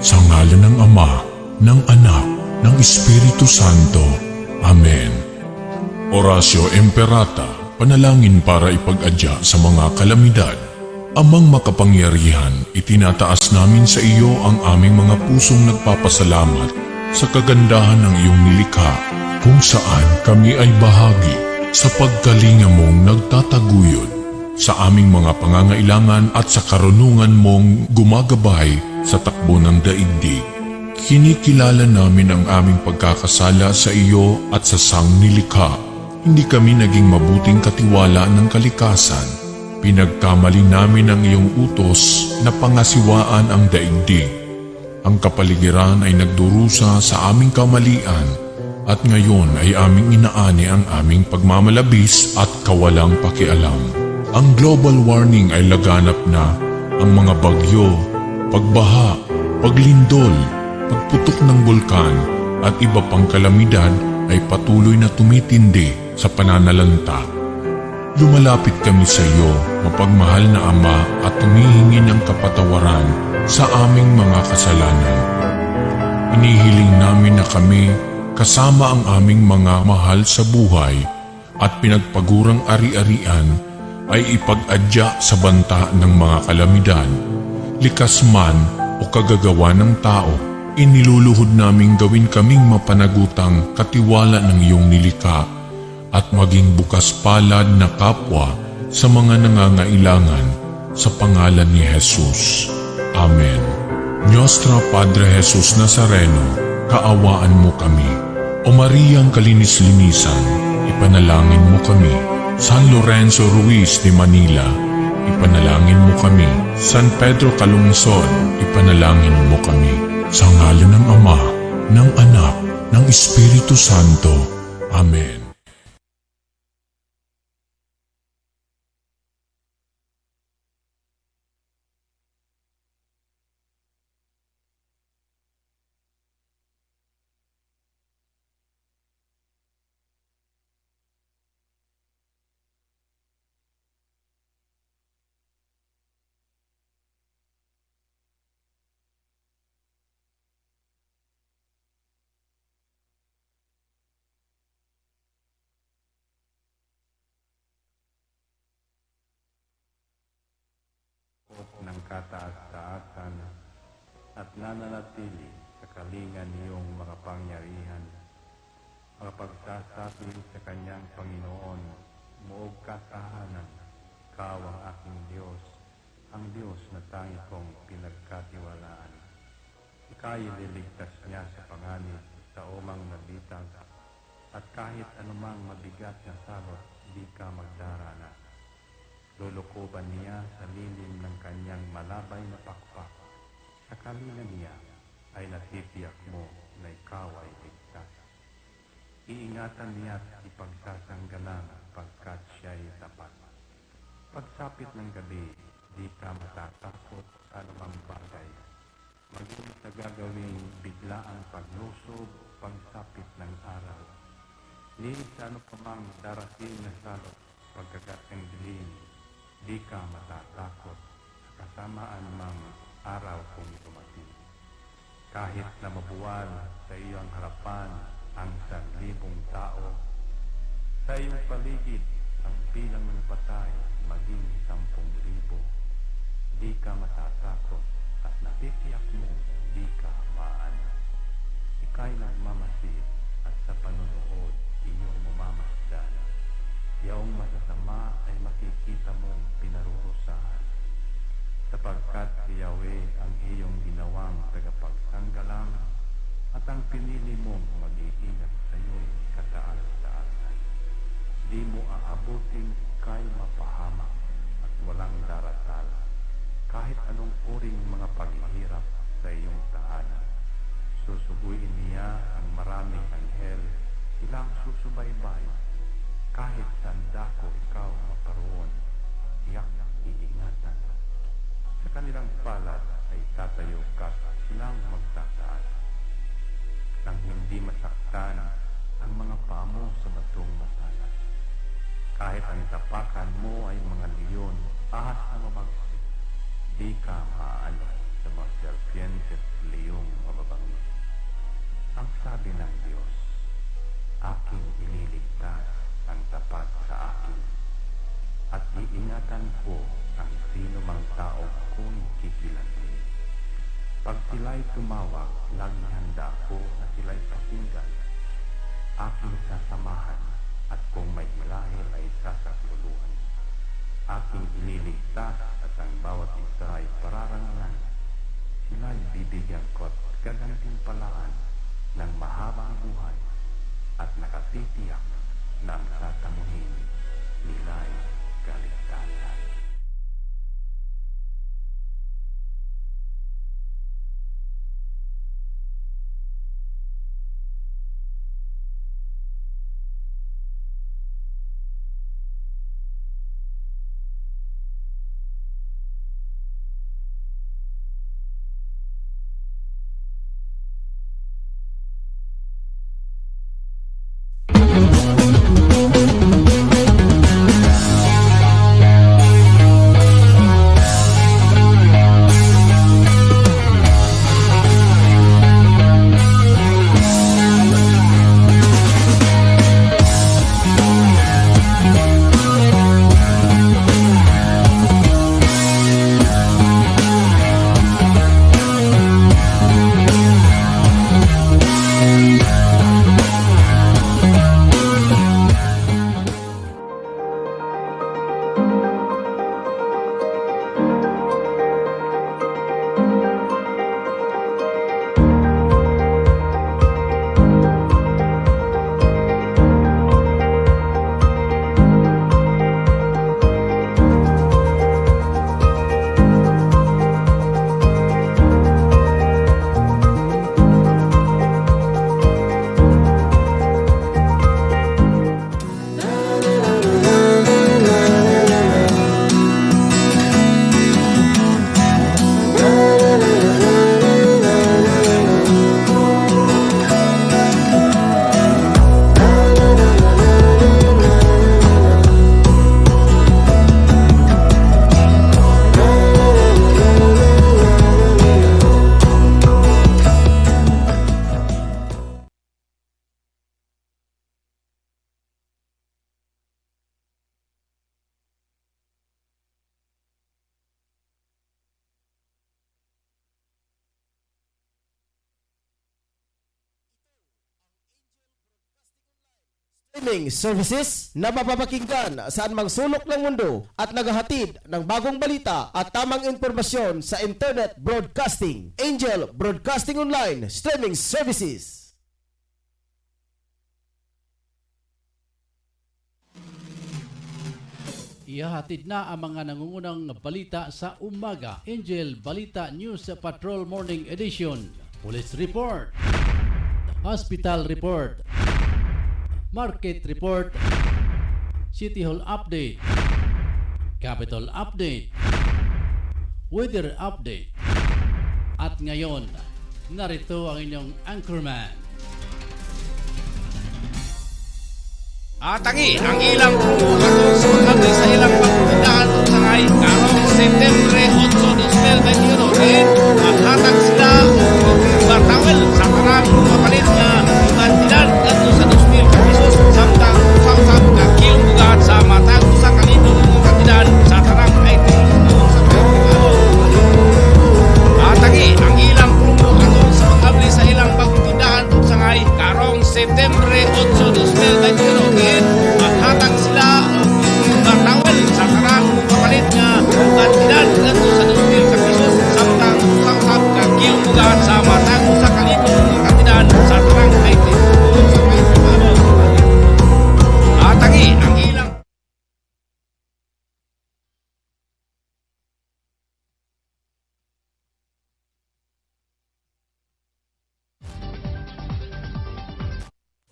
Sa ngalan ng Ama, ng Anak, ng Espiritu Santo. Amen. Orasyo Imperata, panalangin para ipag-adya sa mga kalamidad. Amang makapangyarihan, itinataas namin sa iyo ang aming mga pusong nagpapasalamat sa kagandahan ng iyong nilikha, kung saan kami ay bahagi sa pagkalinga mong nagtataguyod sa aming mga pangangailangan at sa karunungan mong gumagabay sa takbo ng daigdig. Kinikilala namin ang aming pagkakasala sa iyo at sa sangnilikha. Hindi kami naging mabuting katiwala ng kalikasan. Pinagkamali namin ang iyong utos na pangasiwaan ang daigdig. Ang kapaligiran ay nagdurusa sa aming kamalian at ngayon ay aming inaani ang aming pagmamalabis at kawalang pakialam. Ang global warming ay laganap na. Ang mga bagyo, pagbaha, paglindol, pagputok ng bulkan at iba pang kalamidad ay patuloy na tumitindi sa pananalanta. Lumalapit kami sa iyo, mapagmahal na Ama, at humihingi ng kapatawaran sa aming mga kasalanan. Inihiling namin na kami, kasama ang aming mga mahal sa buhay at pinagpagurang ari-arian, ay ipag-adya sa banta ng mga kalamidad. Likas man o kagagawa ng tao, iniluluhod naming gawin kaming mapanagutang katiwala ng iyong nilikha at maging bukas palad na kapwa sa mga nangangailangan sa pangalan ni Jesus. Amen. Nostra Padre Jesus Nazareno, kaawaan mo kami. O Mariang kalinis-linisan, ipanalangin mo kami. San Lorenzo Ruiz de Manila, ipanalangin mo kami. San Pedro Calungsod, ipanalangin mo kami. Sa ngalan ng Ama, ng Anak, ng Espiritu Santo. Amen. Ng kataas-taasan at nananatili sa kalingan niyong mga pangyarihan, makapagsasabi sa kanyang Panginoon, muog katahanan, ikaw ang aking Diyos, ang Diyos na tangi kong pinagkatiwalaan. Ika'y liligtas niya sa panganib sa umang nabitag, at kahit anumang mabigat na salot, di ka magdarana. Lulukuban niya sa lilim ng kanyang malabay na pakpak. Sa kalinga niya ay natitiyak mo na ikaw ay ligtas. Iingatan niya at ipagsasanggalang pagkat siya'y tapat. Pagsapit ng gabi, di ka matatakot sa anumang bagay. Maging sa gagawing biglaang paglusob, pagsapit ng araw. Ni sa ano pa mang darating na salot, pagkagat ng dilim, di ka matatakot sa kasamaan mang araw kung dumating. Kahit na mabuwal sa iyong harapan ang 1,000 tao, sa iyong paligid ang bilang ng patay maging 10,000, di ka matatakot at natitiyak mo di ka maano. Ika'y nagmamasid at sa panunood iyong mamamasdan. Yaong masasama ay makikita mong pinarurusahan, sapagkat si Yahweh ang iyong ginawang tagapagsanggalang at ang pinili mong mag-iingat sa iyo'y kataas-taasan. Di mo aabutin kay mapahamak at walang daratal, kahit anong uring mga paghihirap sa iyong tahanan. Susubuin niya ang maraming anghel, ilang susubaybay. Kahit saan dako ikaw maparoon, iyak iingatan. Sa kanilang palad ay tatayo ka at silang magtataas. Nang hindi masaktan ang mga pamo sa batong matalas. Kahit ang tapakan mo ay mga leon, ahas na mabagsik, di ka maano sa mga serpientes leon. sila'y tumawag, laging handa ako na sila'y pakinggan. Aking sasamahan, at kung may hilahil ay sasakluluhan. Aking ililigtas at ang bawat isa ay pararangalan. Sila'y bibigyan ko at gagantimpalaan ng mahabang buhay at nakatitiyak ng tatamuhin nila'y kaligtasan. Streaming services na mapapakinggan saan mang sulok ng mundo at naghahatid ng bagong balita at tamang impormasyon sa internet broadcasting. Angel Broadcasting Online Streaming Services. Ihahatid na ang mga nangungunang balita sa umaga. Angel Balita News Patrol Morning Edition. Police Report. Hospital Report. Market Report. City Hall Update. Capitol Update. Weather Update. At ngayon, narito ang inyong anchorman. Atangi ang ilang promo atol sa pag-abay sa ilang pagpapindahan o sangay karong September 8, 2021 din maghatag sila og bartawel sa karang mapalit nga kandidat kadto sa 2,000 pesos samtang usab ka kilong bugat sa matag usa ka libo nga kandidat sa tarang item sa pagpapindahan. Atangi ang ilang promo atol sa pag-abay sa ilang pagpapindahan o sangay karong September 8, 2021 maghatag sila og bartawel sa karang kapalit nga kandidat ngadto sa 2,000 ka pesos samtang usab ka kilong bugat sa matag usa ka libo nga kandidat sa tarang item sa pagpapindahan. Atangi ang ilang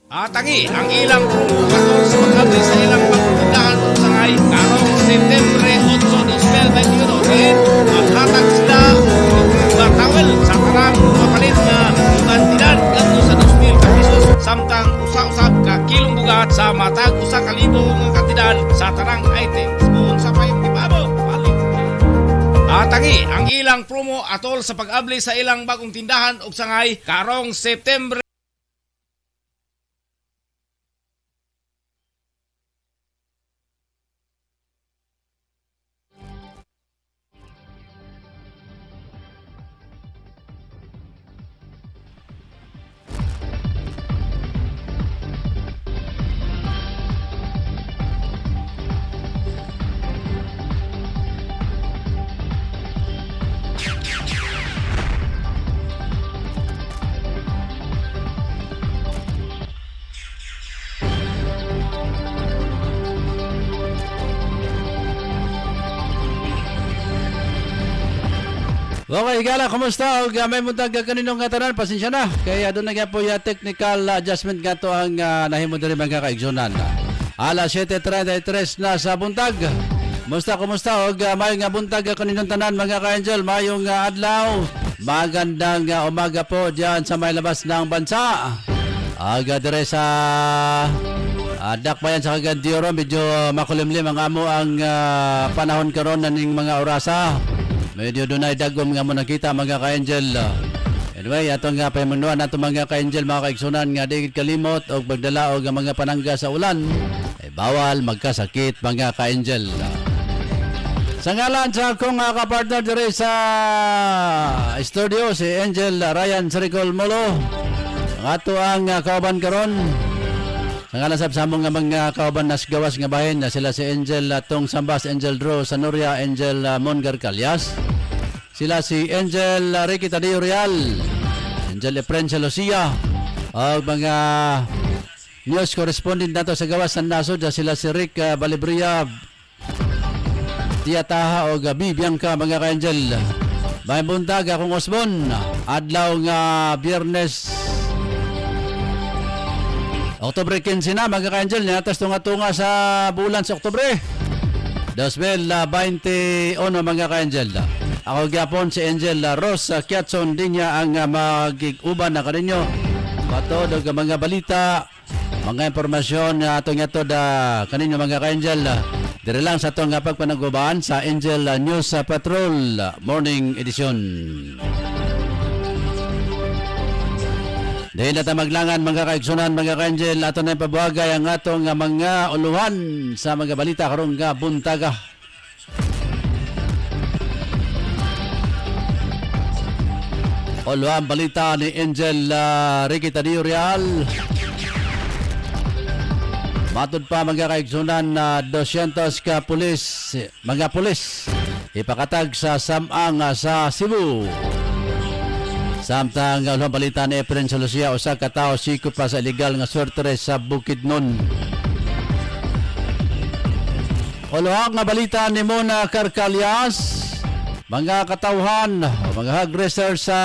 Atangi ang ilang promo atol sa pag-abay sa ilang pagpapindahan o sangay karong September 8, 2021 din maghatag sila og bartawel sa karang kapalit nga kandidat ngadto sa 2,000 ka pesos samtang usa-usab ka kilong bugat sa matag usa ka libo nga kandidat sa tarang items buon sa payong gibabo palit. Atangi ang ilang promo atol sa pag-abli sa ilang bagong tindahan og sangay karong September Okay, gala, kumusta? Og may muntag kaninong nga tanan, pasensya na. Kaya doon na nga po ya technical adjustment nga to ang nahimo diri mga kaigsunan. Alas 7:33 na sa buntag. Kumusta? Og mayong nga buntag kaninong tanan mga ka-angel, mayong adlaw. Magandang umaga po diyan sa may labas ng bansa. Aga dire sa Dakbayan sa Cagayan, medyo makulimlim ang amo ang panahon karon naning mga orasa. Medyo dunay dagom nga mo nakita mga ka-angel. Anyway, atong nga paymanuan nato mga ka-angel, mga kaigsunan nga di kalimot og pagdala og mga panangga sa ulan. Bawal magkasakit mga ka-angel. Sa ngalan sa akong kapartner dire sa studio, si Angel Ryan Saricol Molo. Ang ato ang kauban karon. Sa ngalan sa samong nga mga kauban nas gawas nga bahin na sila si Angel Tong Sambas, Angel Drew Sanuria, Angel Mongar Calyas. Sila si Angel Ricky Tadeo Real, Angel Efren Lucia, o mga news correspondent nato sa gawas ng nasod. Sila si Rick Balibria, Tiyataha o Gabi Bianca mga ka-angel. May buntag akong Osbon, adlaw nga Biyernes Oktubre 15 na mga ka-angel. Natas tunga-tunga sa bulan sa Oktubre 2021 mga ka-angel. Ako gyapon si Angel Ross Kiatson din niya ang mag-uban na kaninyo patod og mga balita, mga impormasyon atong ito da kaninyo mga ka-angel. Dire lang sa itong pagpanagubaan sa Angel News Patrol Morning Edition. Dahil na maglangan mga kaigsunan mga ka-angel, ato na pabuhagay ang atong mga uluhan sa mga balita karong nga buntaga. Uluhan balita ni Angel Ricky Tadeo Real. Matod pa mga kaigsunan na 200 ka pulis, mga pulis ipakatag sa Samang sa Cebu. Samtang ulang balita ni Efren Lucia, usa ka tawo siko pa sa illegal nga sortere sa Bukidnon. Ulang nga balita ni Mona Carcalias, mga katawhan, mga hagreser sa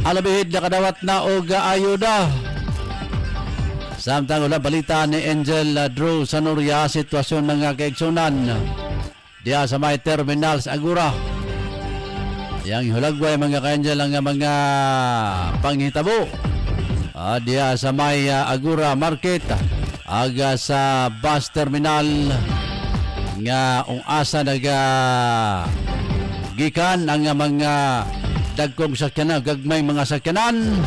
alabihid na kadawat na og ayuda. Samtang ulang balita ni Angel Drew Sanuria, sitwasyon ng kaigsunan diya sa may terminals Agura. Yang hulagway mga ka-angel ang mga panghitabo diya sa may Agura Market, aga sa bus terminal nga asa gikan ang mga dagkong sakyanan, gagmay mga sakyanan.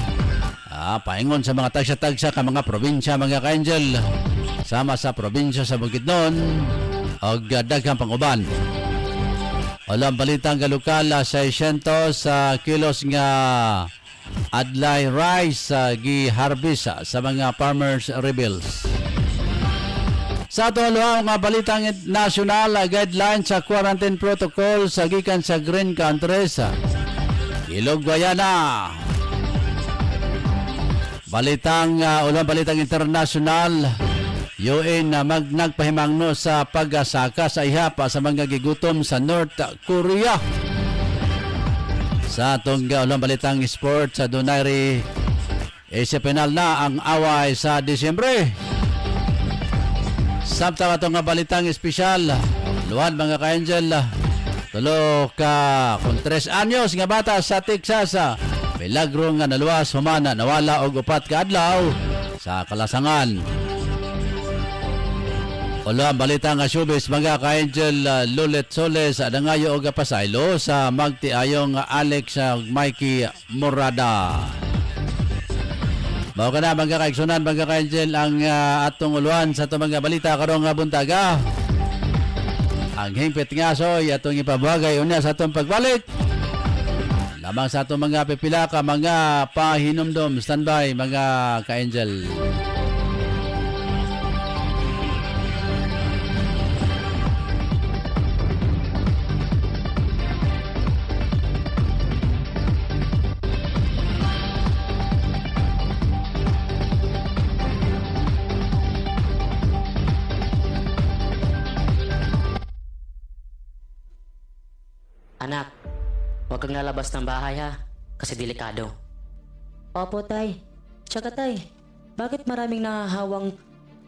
Paingon sa mga tagsa-tagsa ka mga probinsya mga ka-angel, sama sa probinsya sa Bukidnon o daghang panguban. Walang balitang galukal 600 kilos nga adlay rice gi-harvest sa mga farmers rebels. Sa tuwalong nga balitang national guidelines sa quarantine protocol sa gikan sa green countries, Ilog Guayana. Balitang ulang balitang international, UN na nagpahimangno sa pag-asaka sa ihapa sa mga gigutom sa North Korea. Sa atong ulang balitang sports, sa Dunayri penal na ang away sa Disyembre. Samtang atong balitang espesyal, luhan mga ka-angel, tulo ka 3 anyos nga bata sa Texas, milagro nga naluwas humana nawala og 4 ka adlaw sa kalasangan. Wala balita nga showbiz mga ka-angel, Lulet Soles nangayo og pasaylo sa magtiayong Alex Mikey Morada. Mao kana mga kaigsunan mga ka-angel ang atong uluan sa itong mga balita karong buntaga. Ang hingpit nga soy atong ipabuhagay unya sa atong pagbalik. Lamang sa atong mga pipila ka mga pahinumdom, standby mga ka-angel. Anak, Huwag kang lalabas ng bahay ha, kasi delikado. Opo, Tay. Tsaka Tay, bakit maraming nahahawang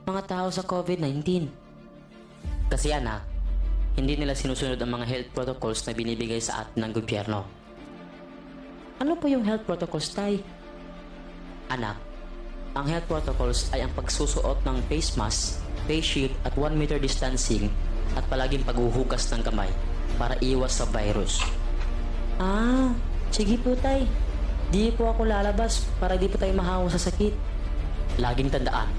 mga tao sa COVID-19? Kasi anak, hindi nila sinusunod ang mga health protocols na binibigay sa atin ng gobyerno. Ano po yung health protocols, Tay? Anak, ang health protocols ay ang pagsusuot ng face mask, face shield at 1 meter distancing at palaging paghuhugas ng kamay para iwas sa virus. Ah, sige po Tay. Di po ako lalabas para di po tayo mahawa sa sakit. Laging tandaan,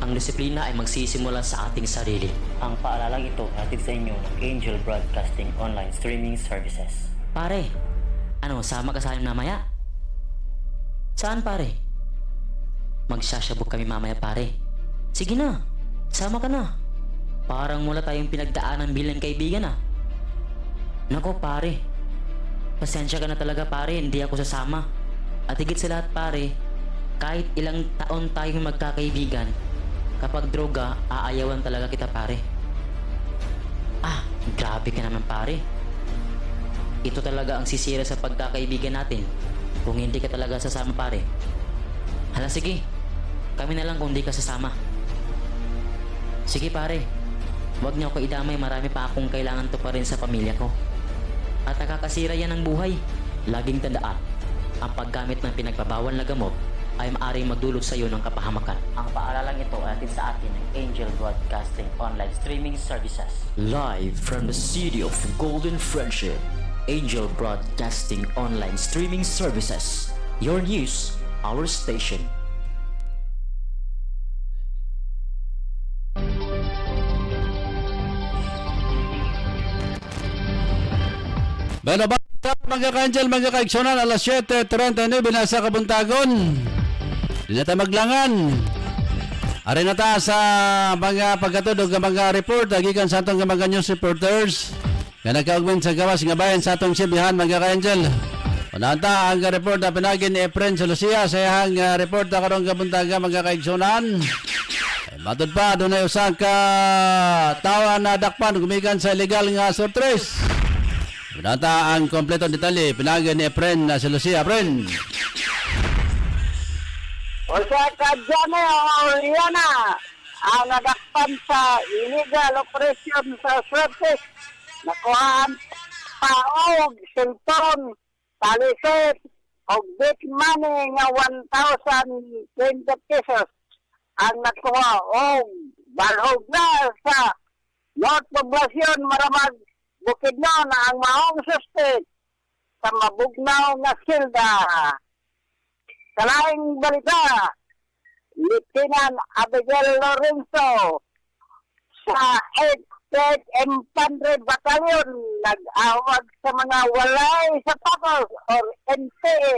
ang disiplina ay magsisimula sa ating sarili. Ang paalalang ito hatid sa inyo ng Angel Broadcasting Online Streaming Services. Pare, ano, sama ka sa amin mamaya? Saan pare? Magsasabog kami mamaya pare. Sige na, sama ka na. Parang wala tayong pinagdaanan bilang kaibigan ah. Nako pare, pasensya ka na talaga pare, hindi ako sasama. At higit sa lahat pare, kahit ilang taon tayong magkakaibigan, kapag droga, aayawan talaga kita pare. Ah, grabe ka naman pare. Ito talaga ang sisira sa pagkakaibigan natin kung hindi ka talaga sasama pare. Hala sige, kami na lang kung di ka sasama. Sige pare, huwag niyo ako idamay, marami pa akong kailangan to pa rin sa pamilya ko. At nakakasira yan ng buhay. Laging tandaan, ang paggamit ng pinagbabawal na gamot ay maaaring magdulot sa iyo ng kapahamakan. Ang paalalang ito ay atin sa atin ng Angel Broadcasting Online Streaming Services. Live from the city of Golden Friendship, Angel Broadcasting Online Streaming Services. Your news, our station. Bueno, mga ka-angel, mga ka-igsonan, alas 7:39, binasa Kabuntagon. Di na tayo maglangan. Ari na ta sa mga pagkatudog ng mga report, agikan sa atong mga news reporters, nga nagkaugmen sa gawas nga bayan sa atong sibihan, mga ka-angel. Unahan ta ang report na pinagin ni Efren sa Lucia, sa iyang report na karong Kabuntaga, mga ka-igsonan. Matod pa, doon ay usang ka tawa na dakpan, gumikan sa illegal nga surtres. Pinata ang kompletong detalye, pinagin ni Efren na si Lucia. Efren. O sa kadyane o Liana, ang nadakpan sa illegal operation sa Suertes, nakuhaan paog, cellphone, taliset, o big money nga 1,020 pesos ang nakuha o balhog na sa North Poblacion, Maramag, Bukidnon na ang maong suspect sa mabugnaw nga silda. Sa laing balita, Lieutenant Abigail Lorenzo sa 8th Infantry Battalion nag-awag sa mga walay sapatos or NPA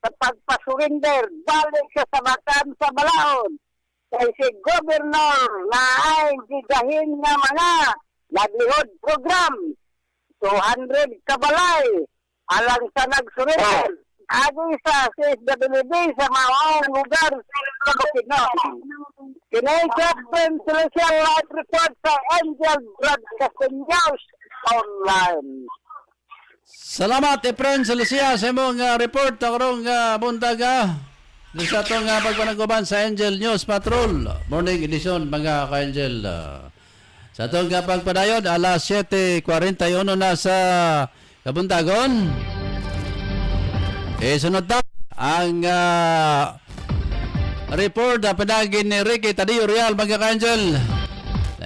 sa pagpasurinder balik sa sabakan sa Balaod. Kay si Governor na ay gigahin nga mga naglihod program 200 kabalay alang sa nagsurrender agi sa CSWD sa maong lugar sa Bukidnon. Kinay Captain Celestial Light Report sa Angel Broadcasting News Online. Salamat Efren sa Lucia sa imong report na karong buntaga. Di sa itong pagpanaguban sa Angel News Patrol Morning Edition, mga ka-Angel. Sa itong pagpadayon, alas 7:41 na sa Kabuntagon. Sunod na ang report na pinagin ni Ricky Tadio Real, mga ka-Angel.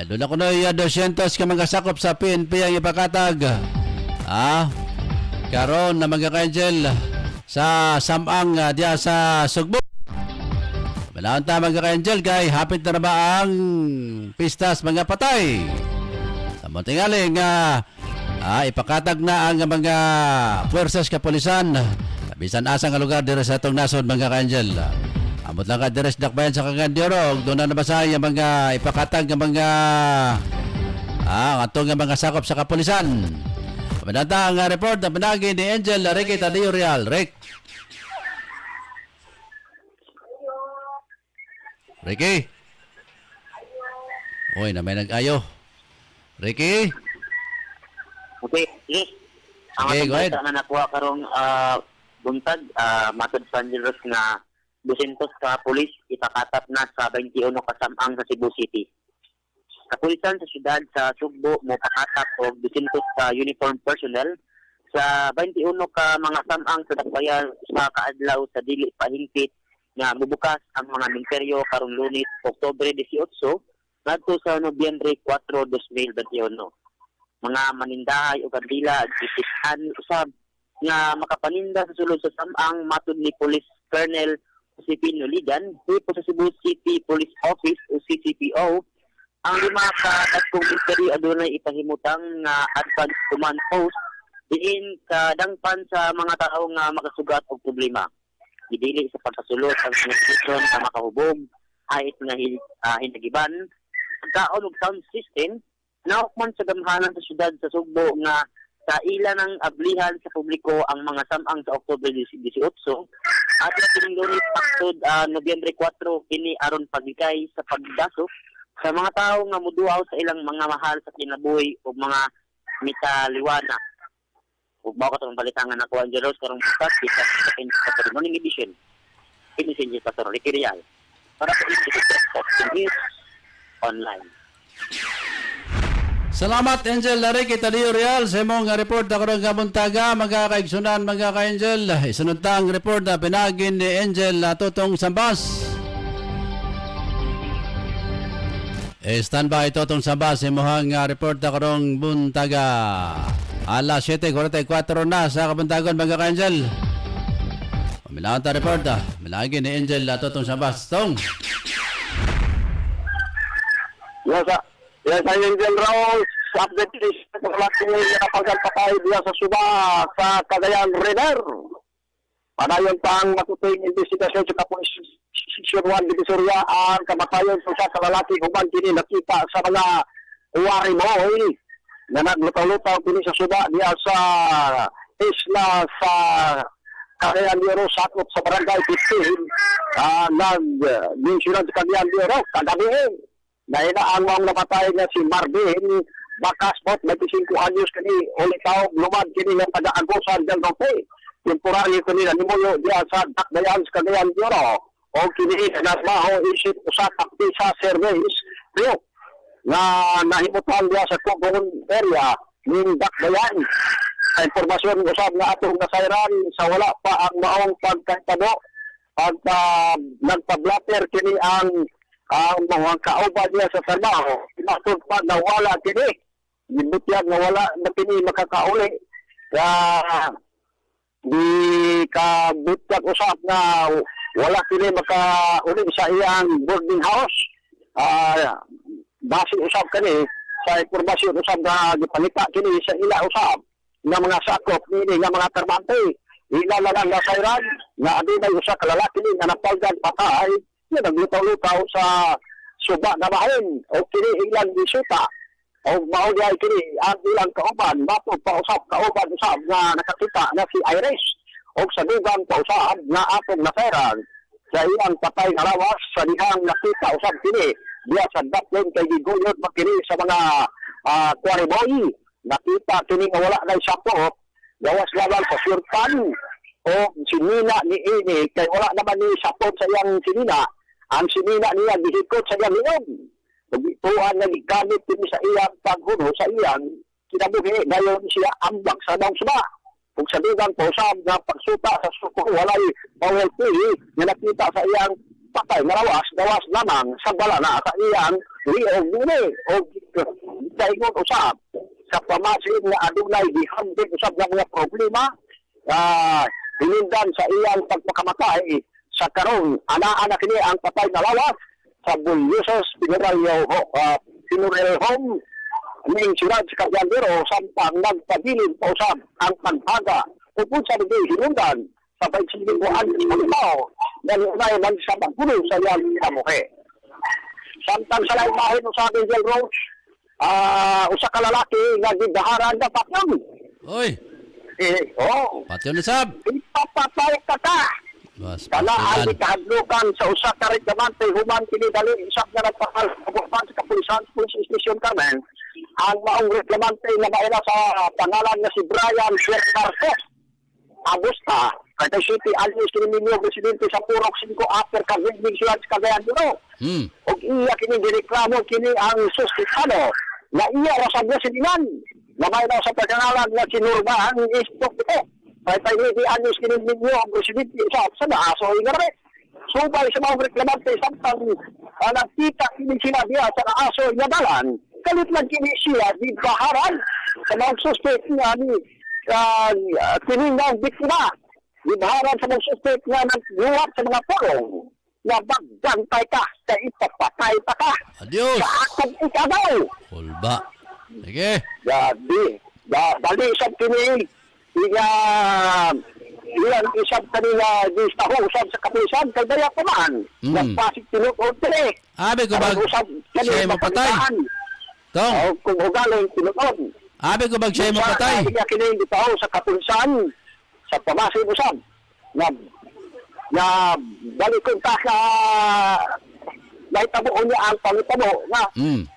Doon ako na 200 ka mga sakop sa PNP ang ipakatag. Karon na mga ka-Angel sa Samang diya sa Sugbo. Malawang ta mga ka-Angel kay hapit na ba ang pistas mga patay. Sa muntingaling ipakatag na ang mga puwersas kapulisan bisan asa nga lugar diri sa atong nasod, mga ka-Angel. Amot lang ka diri sa dakbayan sa Kagandiorog, doon na nabasay ang mga ipakatag ng mga atong mga sakop sa kapulisan. Kamanata ang report na pinagi ni Angel Ricky Tadio Real. Ricky? Uy, na may nag-ayo. Ricky? Okay, yes. Ang Okay, atong go ahead. balita na nakuha karong buntag, matod sa Angeles nga 200 ka pulis ipakatap na sa 21 kasamang sa Cebu City. Kapulisan sa syudad sa Sugbo mo pakatap og 200 ka uniform personnel sa 21 ka mga samang sa dakbayan sa kaadlaw sa dili pahingpit nga mubukas ang mga ministeryo karong Lunes, Oktubre 18 ngadto sa Nobyembre 4, 2021. Mga manindahay o kandila gisitan usab nga makapaninda sa sulod sa samang matud ni Police Colonel Josepin Noligan hipo sa Cebu City Police Office o CCPO. Ang 5 ka tatkong ministeryo adunay ipahimutang nga advance command post diin kadangpan sa mga tao nga makasugat og problema. Gidili sa pagkasulod ang sanitation sa makahubog, hait nga hinagiban, pagkaon og sound system, naukman sa gamhanan sa syudad sa Sugbo nga sa ila ng ablihan sa publiko ang mga samang sa Oktubre 18 at natin lunit paktod Nobyembre 4 kini aron paglikay sa pagdasok sa mga tao nga muduaw sa ilang mga mahal sa kinabuhi o mga mitaliwana. Ug mao katong balita nga nakuha ang Jeros karong bukas kita sa morning edition. Ini si Pastor Ricky Real para sa News Online. Salamat Angel Lari kita Leo Real sa imong report ako ng kabuntaga magkakaigsunan mga ka-Angel. Isunod ta ang report na pinagin ni Angel Totong Sambas. Stand by Totong Sambas imong report ako ng buntaga. Alas 7:44 na sa kabuntagon mga ka-Angel. Pamilahan ta report pinagin ni Angel Totong Sambas. Tong. Yes, Angel Rose, update is paglaking napagpapay diya sa Suba sa Cagayan River. Padayon pang matutuing investigasyon sa Kapulisyon 1 Divisoria ang kamatayon sa lalaki human kini nakita sa mga warimoy na naglutaw-lutaw kini sa Suba diya sa isla sa Cagayan de Oro sakop sa barangay 15 nag-insurance sa Cagayan de Oro kagabi. Dahil na ang mga napatay na si Marvin Bacasbot, 25 anyos kini, ulitaw, lumad kini ng taga-Agosan del Norte. Temporary kini na nimuyo diya sa Dakdayan sa Cagayan de Oro. O kini nasmaho isip usa takti sa service Rio na nahimutan diya sa Cogon area ng Dakdayan. Sa informasyon usab na atong nasayran sa wala pa ang maong pagkatabo at nagpa-blatter kini ang mga kauban niya sa trabaho. Masod pa na wala kini. Gibutyag na wala na kini makakauli. Kaya di kabutyag usap na wala kini makauli sa iyang boarding house. Base usap kini sa informasyon usap na gipalita kini sa ila usap na mga sakop nini nga mga termante. Ila lang nasayran na adunay usa ka lalaki nga napalgan patay. Naglutaw-lutaw sa Suba na bahin o kini ilang bisuta o mauli ay kini ang ilang kauban matod pausap kauban usab na nakakita na si Iris o sa dugang pausap na atong naseran sa ilang patay na lawas sa dihang nakita usab kini diya sa daplin kay giguyod makini sa mga quarry nakita kini nga wala na sapot gawas laban sa surtan o sinina ni ini kay wala naman ni sapot sa iyang sinina. Ang sinina niya gihikot sa iyang liog. Pagituan na gigamit kini sa iyang paghuno sa iyang kinabuhi. Gayon siya ambak sa daong Suba. Kung sa dugang pausab na pagsuta sa suko, walay bawal pili na nakita sa iyang patay na gawas lamang sa bala na sa iyang liog nini. O daingon usab sa pamasin na adunay gihambing usab ng mga problema hinindan sa iyang pagpakamatay sa karon ana-ana kini ang patay na lawas sa Bulyosos Funeral Home ning siyudad sa Cagayan de Oro samtang nagpabilin pa usab ang pagpaga ug sa digay hinundan sa pagsilingkuhan sa tao na unay man sa pagpuno sa iyang kamuhi. Samtang sa laing bahin sa Angel Rose usa ka lalaki nga gidaharan na patyon. Oy, patyon na sab. Ipapatay ka ka. Mas Kala pasilan. ang kahadlukan sa usa ka reklamante human kini dali isap na nagpakal sa kapulisan Police Station Carmen ang maong reklamante na maila sa pangalan na si Brian Marcos Agusta, Cagayan City, alias Kiniminyo, Presidente sa Purok 5 after Cagayan Insurance Cagayan Duro. O iya kini direklamo kini ang suspitado na iya rasad na sinilan na maila sa pangalan na si Nurbahan Istok ito. Pay ni alias Kiniminyo ang Presidente sa naaso ingare. Subay sa mga reklamante samtang nakita kini sila diya sa naaso ingadalan. Kalit lang kini siya di baharan sa mga suspect nga ni kini nga biktima. Di baharan sa mga suspect nga nagbuhat sa mga pulong na maggantay ka sa ipapatay pa ka. Adios. Sa akong ikagaw. Kulba. Sige. Dali isang kini iyan isang kanina di staho usab sa kapulisan kay daya pa man. Nagpasig tinukod tiri. Abi ko bag siya mapatay. Tong. O kung ugaling tinukod. Abi ko bag siya mapatay. Kaya kini di staho sa kapulisan sa pamasid usab. Na balikon ta ka nahitabo niya ang pangitabo na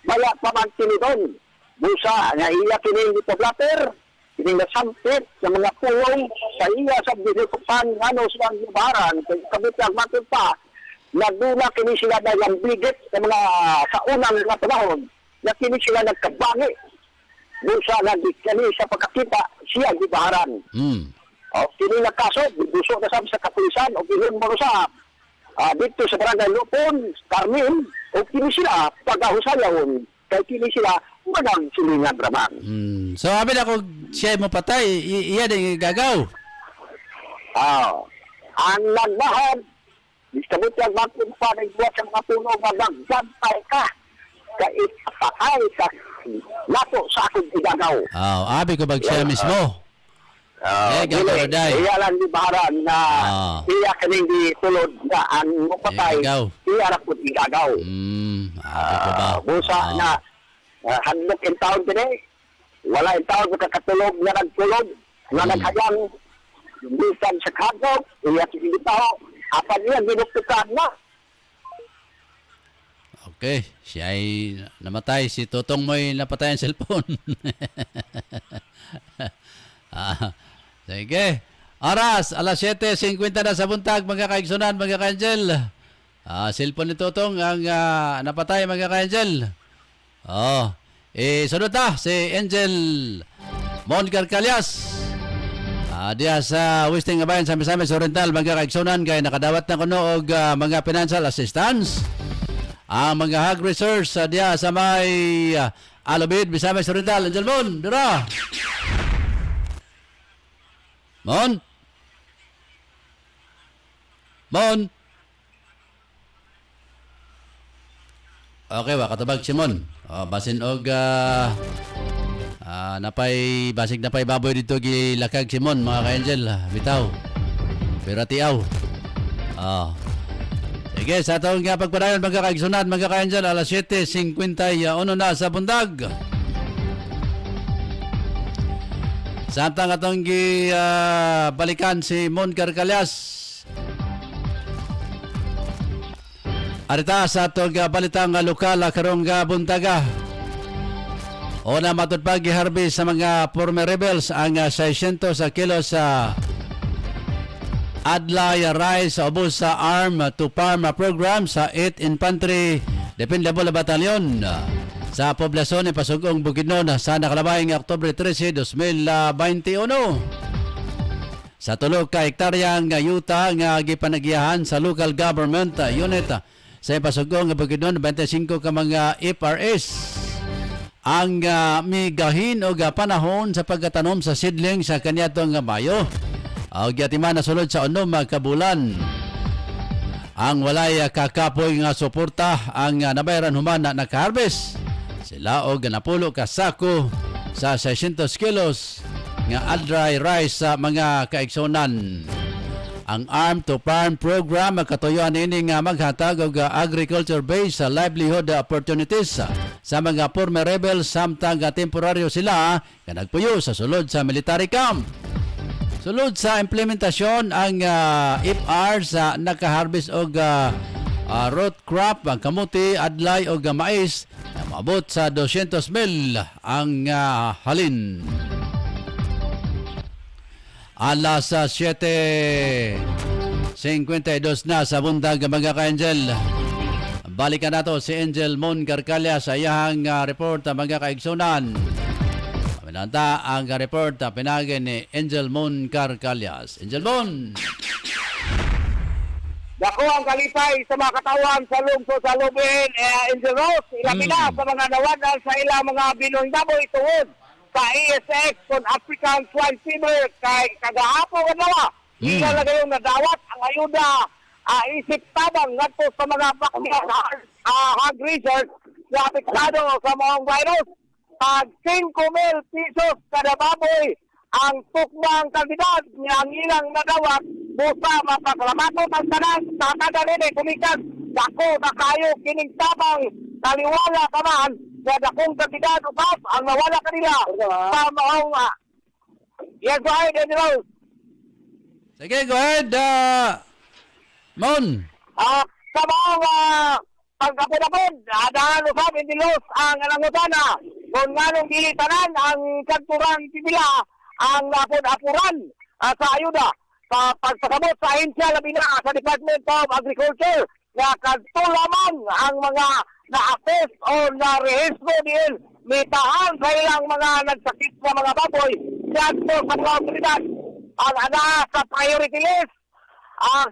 maya pa man tinidon. Busa nga iya kini di poblater. Kini nasampit sa mga pulong sa iya sa binikupan ano sa lubaran kay kabit ang matod pa nagdula kini sila na yung bigit sa mga sa unang nga panahon na kini sila nagkabangi doon sa kini sa pagkakita siya gibaharan. O kini nagkaso bibuso na sa kapulisan o ginon mo sa dito sa barangay Lupon, Carmen o kini sila pagahusayawon kay kini sila madang silingan raman. So abi na ko siya mo patay, iya din gagaw. Ang nagmahal, isabot yung matong pa nagbuhat sa mga puno, magagbantay ka, kaipatay ka, lato sa akong igagaw. Abi ko bag siya mismo. Gagaw day. Iya lang di baharan na iya kaning di tulod na ang mupatay, iya lang po igagaw. Abi ko ba? Busa na, handok in taon din wala in taon makakatulog na nagtulog na naghayang bisan sa kagog iya sige tao apan niya binuktukan na. Okay, siya ay namatay, si Totong mo'y napatay ang cellphone. Sige, oras alas 7:50 na sa buntag mga kaigsunan, mga ka-angel. Cellphone ni Totong ang napatay, mga ka-angel. Sunod na si Angel Mon Carcalias. Diya sa Wisting Abayan sa Misamis Oriental, mga kaigsunan, kaya nakadawat na kuno og mga financial assistance. Ang mga hog research diya sa may Alubid, Misamis Oriental. Angel Mon, dira. Mon. Okay, katubag si Mon. Basin og basig napay baboy dito gilakag si Mon, mga ka-angel. Bitaw. Pero tiaw. Sige, sa taong nga pagpadayon, mga kaigsunan, mga ka-angel, alas 7:51 na sa bundag. Samtang atong balikan si Mon Carcalias. Arita sa atong balitang lokal karong buntaga. Una matod pa giharbi sa mga former rebels ang 600 kilos sa Adlay Rice sa ubos sa Arm to Farm program sa 8th Infantry Dependable Battalion sa poblasyon ni Pasugong Bukidnon sa nakalabayang Oktubre 13, 2021. Sa tulo ka hektaryang yuta nga gipanagiyahan sa local government unit sa Pasugong Bukidnon, 25 ka mga FRS ang migahin o panahon sa pagkatanom sa seedling sa kanyatong Mayo. Gyatiman na sulod sa 6 kabulan. Ang walay kakapoy nga suporta ang nabayaran human na naka-harvest. Sila og napulo ka sako sa 600 kilos nga Adlay Rice sa mga kaigsunan. Ang Arm to Farm program magkatuyuan ini nga maghatag og agriculture-based livelihood opportunities sa mga former rebels samtang temporaryo sila nga nagpuyo sa sulod sa military camp. Sulod sa implementasyon ang FR sa nakaharvest og root crop, ang kamuti, adlay og mais, Abot sa 200,000 ang halin. Alas 7:52 na sa buntag mga ka-Angel. Balikan nato si Angel Mon Carcalia sa iyang report mga kaigsunan. Pinanta ang report pinagin ni Angel Mon Carcalias. Angel Mon! Dako ang kalipay sa mga katawan sa lungsod sa Lubin, Angel Rose, ilabi na sa mga nawadan sa ilang mga binuhing baboy tungod sa ASX kung African Swine Fever kay kagahapo nga nawa. Ila na gayong nadawat ang ayuda isip tabang ngadto sa mga hog research na apektado sa mga virus. 5,000 pesos kada baboy ang tukmang kandidat niya ang ilang nadawat busa mapaklamato ang tanan sa taga-rene kumikas dako na kayo kining tabang taliwala kaman na dakong kandidat usap ang nawala kanila sa maong yes, go ahead, Angelo. Sige, go ahead, Mon! Sa maong pagkapudapod, adahan usap indilos ang alangutana kung nganong dilitanan ang kanturan sibila ang napod-apuran sa ayuda sa pagpasabot sa ahensya labi na sa Department of Agriculture na kadtulaman ang mga na-assess o na-rehistro din mitahan sa ilang mga nagsakit sa mga baboy dito sa mga otoridad ang ana sa priority list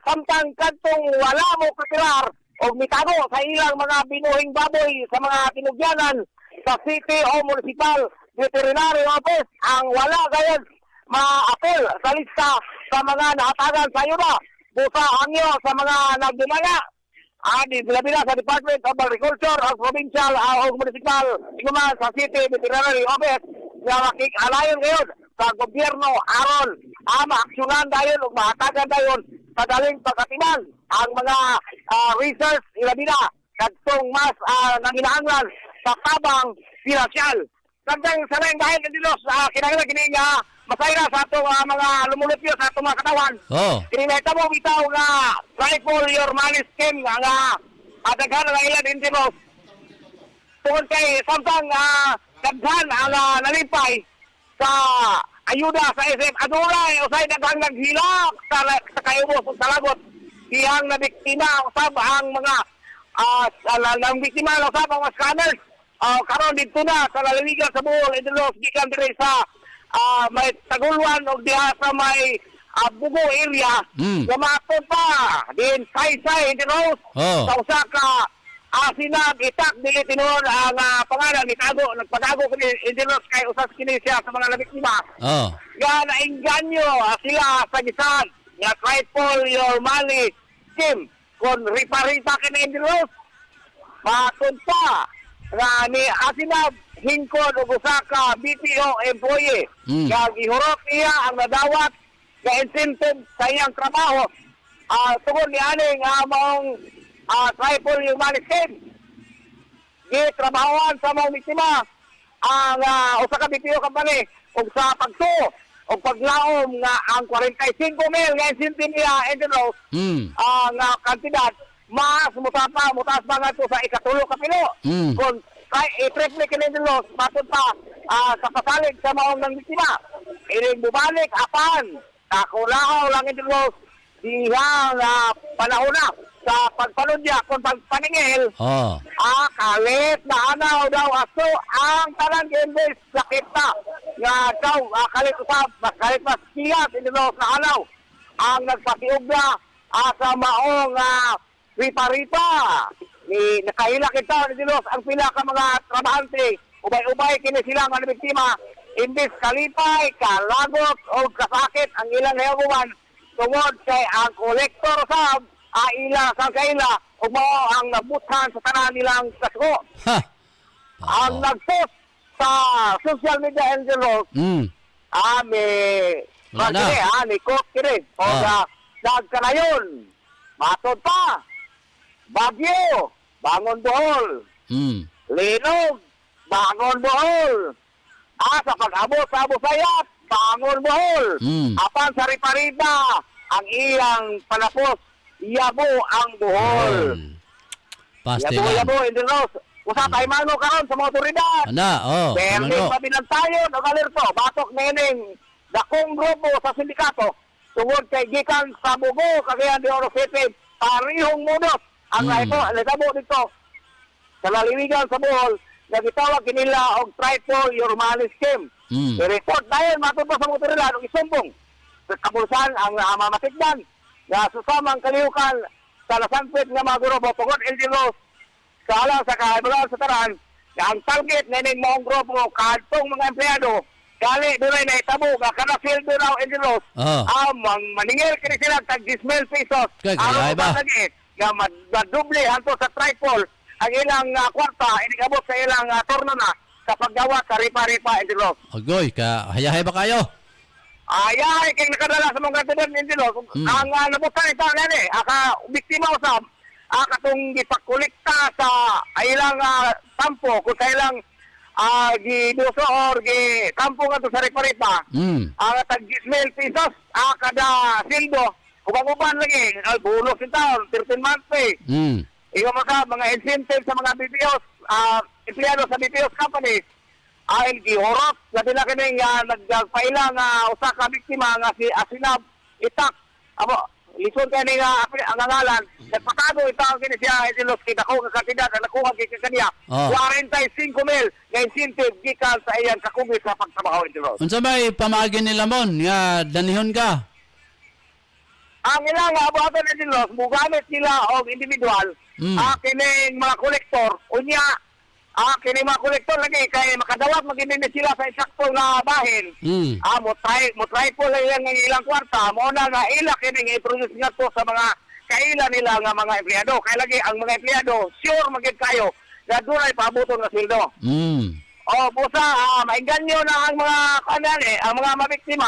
samtang kadtong wala mo katirar o mitago sa ilang mga binuhing baboy sa mga tinugyanan sa city o municipal veterinary office ang wala gayon ma-apel sa lista sa mga naatagan sa ayuda busa hangyo sa mga nagdumaya bila sa Department of Agriculture o provincial o municipal iguman sa city veterinary office na makikalayon ngayon sa gobyerno aron maaksyonan dayon o maatagan dayon sa daling pagkatiman ang mga research ilabina kadtong mas nanginahanglan sa tabang pinansyal. Kagdang sa lang dahil kandilos kinahanglan kini nga masayra sa atong mga lumulupyo sa atong mga katawan. Kinahanglan mo bitaw nga rifle your money scheme nga daghan nga ilan intimos. Tungod kay samtang daghan ang nalipay sa ayuda sa SM adulay usay daghang naghilak sa kayubos sa lagot iyang na biktima usab ang mga ang biktima usab ang mga scanners karon dito na sa lalawigan sa Bohol idulos gikan diri sa may Taguluan o diha sa may Bugo area nga maton pa din saysay idulos sa usa ka sinab itak dili tinuod ang pangalan nagpatago kini idulos kay usas kini siya sa mga biktima nga nainganyo sila sa gisan nga rifle your money scheme kon ripa-ripa kini idulos maton pa nga ni asinab hingkod og usa ka BPO employee nga gihurot niya ang nadawat nga incentive sa iyang trabaho tungod ni aning maong rifle yung money scheme gitrabahoan sa mga biktima ang usa ka BPO company ug sa pagsuo o paglaom nga ang 45,000 nga incentive niya envelope nga kantidad mas mutaas pa nga ito sa ikatulo kapilo kung i-triple kinendilos matod pa sa pasalig sa maong ng biktima ining bubalik apan kakulahaw lang endilos dihang panahon na sa pagpanudya kung pagpaningil kalit na anaw daw aso ang talang gimbes sakit na nga daw kalit usab kalit mas kiyat endilos na anaw ang nagpatiubda sa maong ripa-ripa ni nakahila kita ni Dilos ang pila ka mga trabahante ubay-ubay kini sila mga biktima imbis kalipay kalagot o kasakit ang ilang hebuman tungod kay ang kolektor sab ila sa kaila ug mao ang nabuthan sa tanan nilang kasko ang nagpost sa social media Dilos ni Cook kini o nagkanayon matod pa Bagyo, Bangon Bohol. Linog, Bangon Bohol. Sa pag-abot sa Busayat, Bangon Bohol. Apan sa Ripa-Ripa, ang iyang panapos, Yabo ang Bohol. Pastilan. Yabo, Indinos. Usa kay mano karon sa mga otoridad. Ana, oh. Berling Ano? mabinantayon o alerto, batok nining dakong grupo sa sindikato tungod kay gikan sa Bugo, Cagayan de Oro City, parihong modus ang nahitabo dito sa laliwigan sa Bohol na gitawag kinila og triple Urmanis scheme. I-report dahil matod pa sa mga otoridad og isumbong sa kapulisan ang mamatikdan na susamang kalihukan sa nasampit nga mga grupo tungod LGROs sa alang sa kahibulahan sa taran na ang target na ining maong grupo kadtong mga empleyado gali dunay na itabo nga kada field raw LGROs maningil kini sila tag 10,000 pesos Kaya aron ba? lagi nga madoble hanto sa triple ang ilang kwarta inigabot sa ilang turno na sa paggawa sa ripa-ripa LGROs. Agoy, hayahay ba kayo? Ay, kay nakadala sa mga katulad ni Dilo. Ang nabutan ito, nani, biktima usab, katong gipakolekta sa ilang tampo, kung sa ilang giduso or tampo nga to sa ripa-ripa, ang tag 10,000 pesos, kada sildo, ubang-uban lagi, bulos yung taon, 13 months pay. Ikaw mga incentive sa mga BPOs, empleyado sa BPOs companies, ay gihorot labi na kini nga nagpaila nga usa ka biktima nga si Asinab Itak amo lison kani nga ang ngalan nagpatago itaw kini siya idilos kay dako nga kandidat na nakuha kay kaniya 45,000 nga incentive gikan sa iyang kakubis sa pagtrabaho idilos. Unsa may pamaagi nila mon nga danihon ka? Ang ilang abuhatan idilos mugamit sila og individual kining mga kolektor unya kini mga kolektor lagi kay makadawat maginin sila sa eksakto nga bahin. Mo try po lang ang ilang kwarta, mo na nga ila kini i-produce nga to sa mga kaila nila nga mga empleyado. Kay lagi ang mga empleyado sure magid kayo nga dunay paabuton nga sweldo. Busa mainganyo na ang mga ang mga mabiktima.